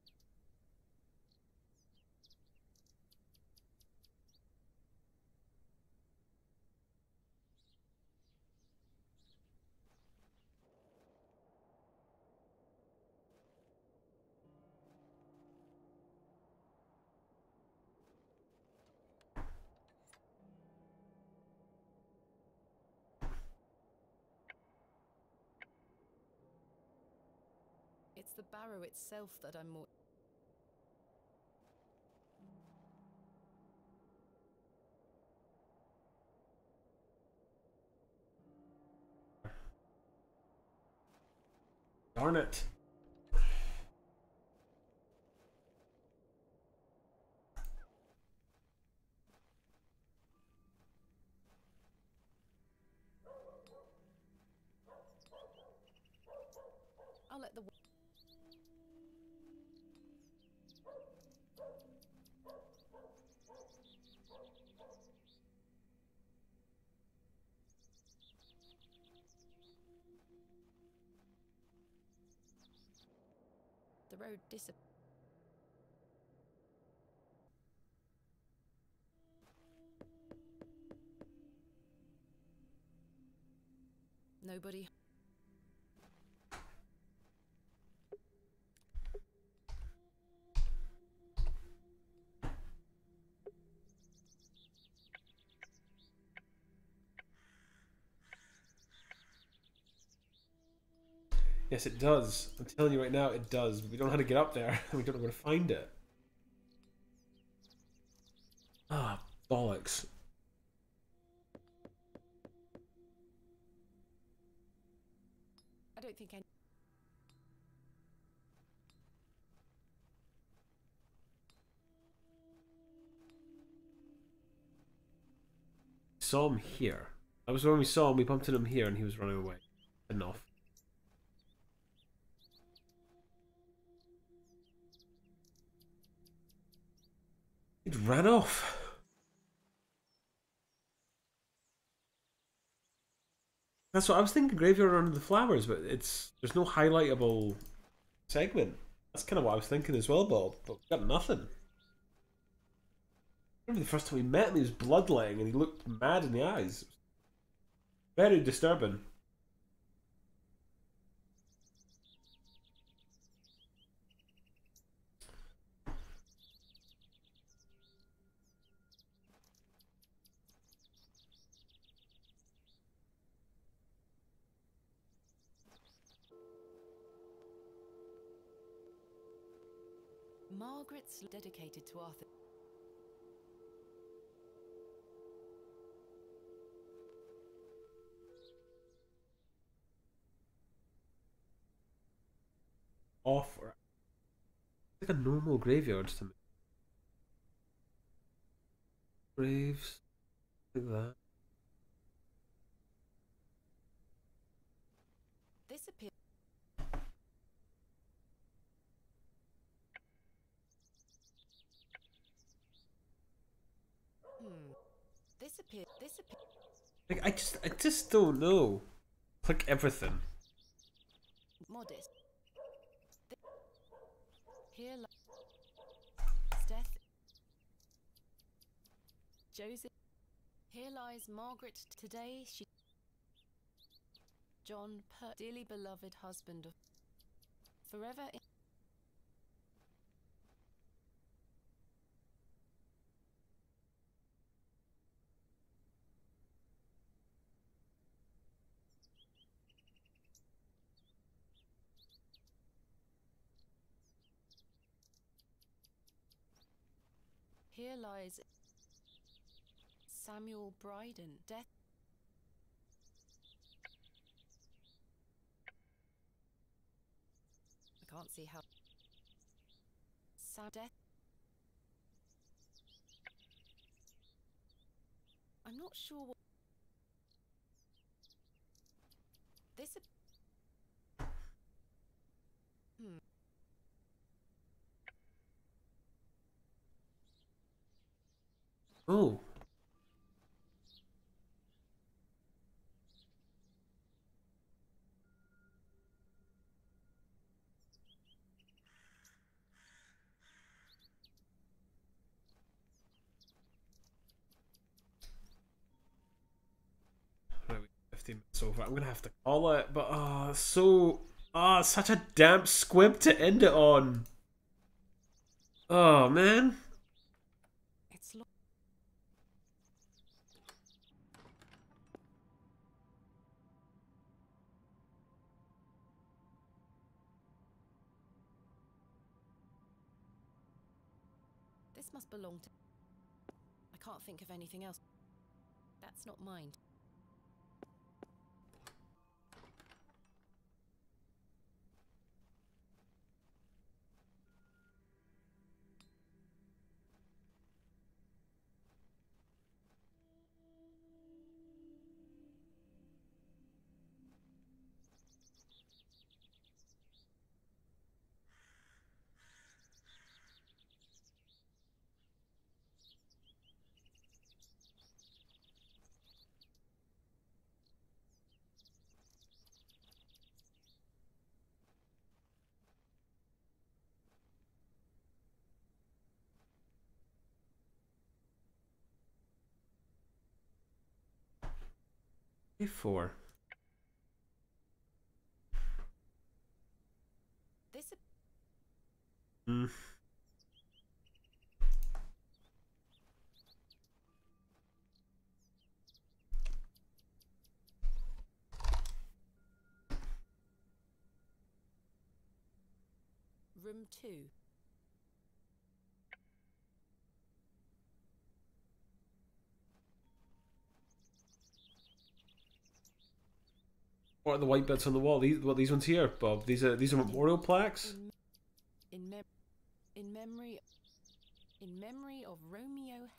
It's the Barrow itself that I'm more.
Darn it.
I'll let the. The road disappears. Nobody.
Yes, it does. I'm telling you right now, it does. But we don't know how to get up there. We don't know where to find it. Ah, bollocks.
don't think any.
Saw him here. That was when we saw him. We bumped into him here, and he was running away. Enough. It ran off. That's what I was thinking. Graveyard under the flowers, but there's no highlightable segment. That's kind of what I was thinking as well, Bob. But we got nothing. I remember the first time we met him, he was bloodletting and he looked mad in the eyes. Very disturbing.
Margaret's dedicated to Arthur.
Off. It's like a normal graveyard to me. Graves. Like that.
This appears. This appears.
Like I just don't know. Click everything.
Modest. Here lies death. Joseph. Here lies Margaret. Today she. John, dearly beloved husband of. Forever in. Here lies Samuel Bryden, death. I can't see how. Death. I'm not sure what. This.
Oh. Right, 15 minutes over. I'm gonna have to call it, but such a damp squib to end it on. Oh man.
It's this must belong to. I can't think of anything else. That's not mine.
A4.
This. Room 2.
What are the white bits on the wall? These ones here, Bob? These are memorial plaques.
In memory of Romeo.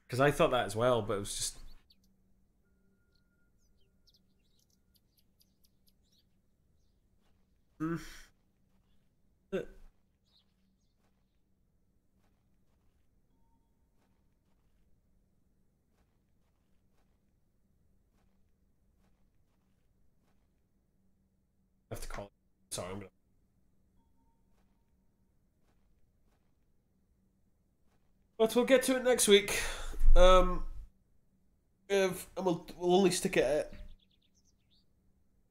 Because I thought that as well, but it was just. I have to call it. Sorry, I'm gonna. But we'll get to it next week. And we'll only stick it at.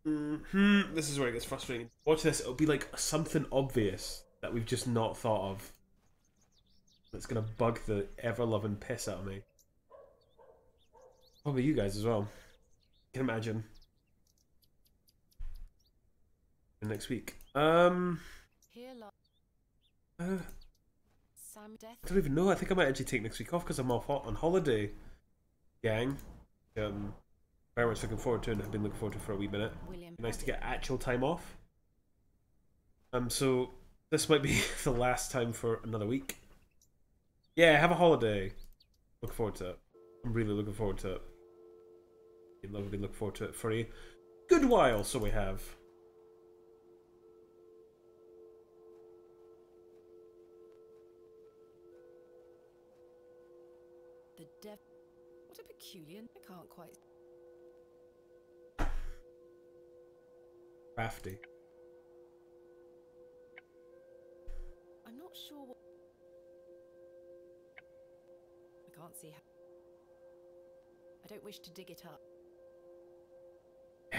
This is where it gets frustrating. Watch this. It'll be like something obvious that we've just not thought of. That's gonna bug the ever-loving piss out of me. Probably you guys as well. I can imagine. Next week.
Here Sam Death.
I don't even know. I think I might actually take next week off because I'm off on holiday, gang. Very much looking forward to it. I've been looking forward to it for a wee minute. Nice to get actual time off. So this might be the last time for another week. Yeah, have a holiday. Look forward to it. I'm really looking forward to it. I've been looking forward to it for a good while, so we have.
The devil. What a peculiar. I can't quite.
Crafty.
I'm not sure what. I can't see how. I don't wish to dig it up.
I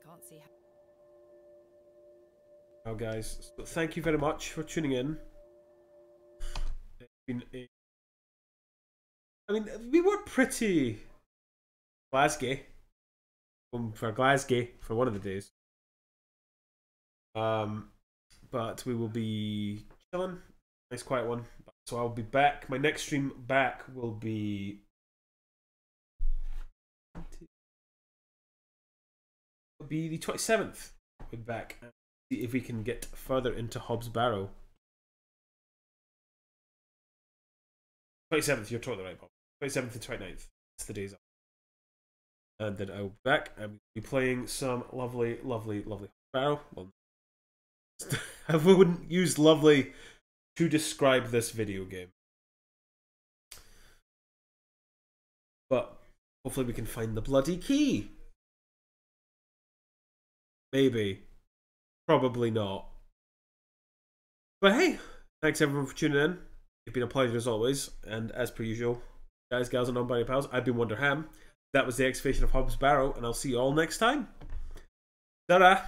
can't see how.
Well, guys, so thank you very much for tuning in. It's been I mean, we were pretty Glasgow for Glasgow for one of the days. But we will be chilling. Nice quiet one. So I'll be back. My next stream back will be. It'll be the 27th. We'll be back and see if we can get further into Hobbs Barrow. 27th, you're totally right, Bob. 27th and 29th. That's the days off. And then I'll be back and we'll be playing some lovely Barrow. Well, I wouldn't use lovely to describe this video game. But hopefully we can find the bloody key. Maybe. Probably not. But hey, thanks everyone for tuning in. It's been a pleasure as always. And as per usual, guys, gals, and non-binary pals, I've been Wonder Ham. That was the excavation of Hobbs Barrow, and I'll see you all next time. Ta-da!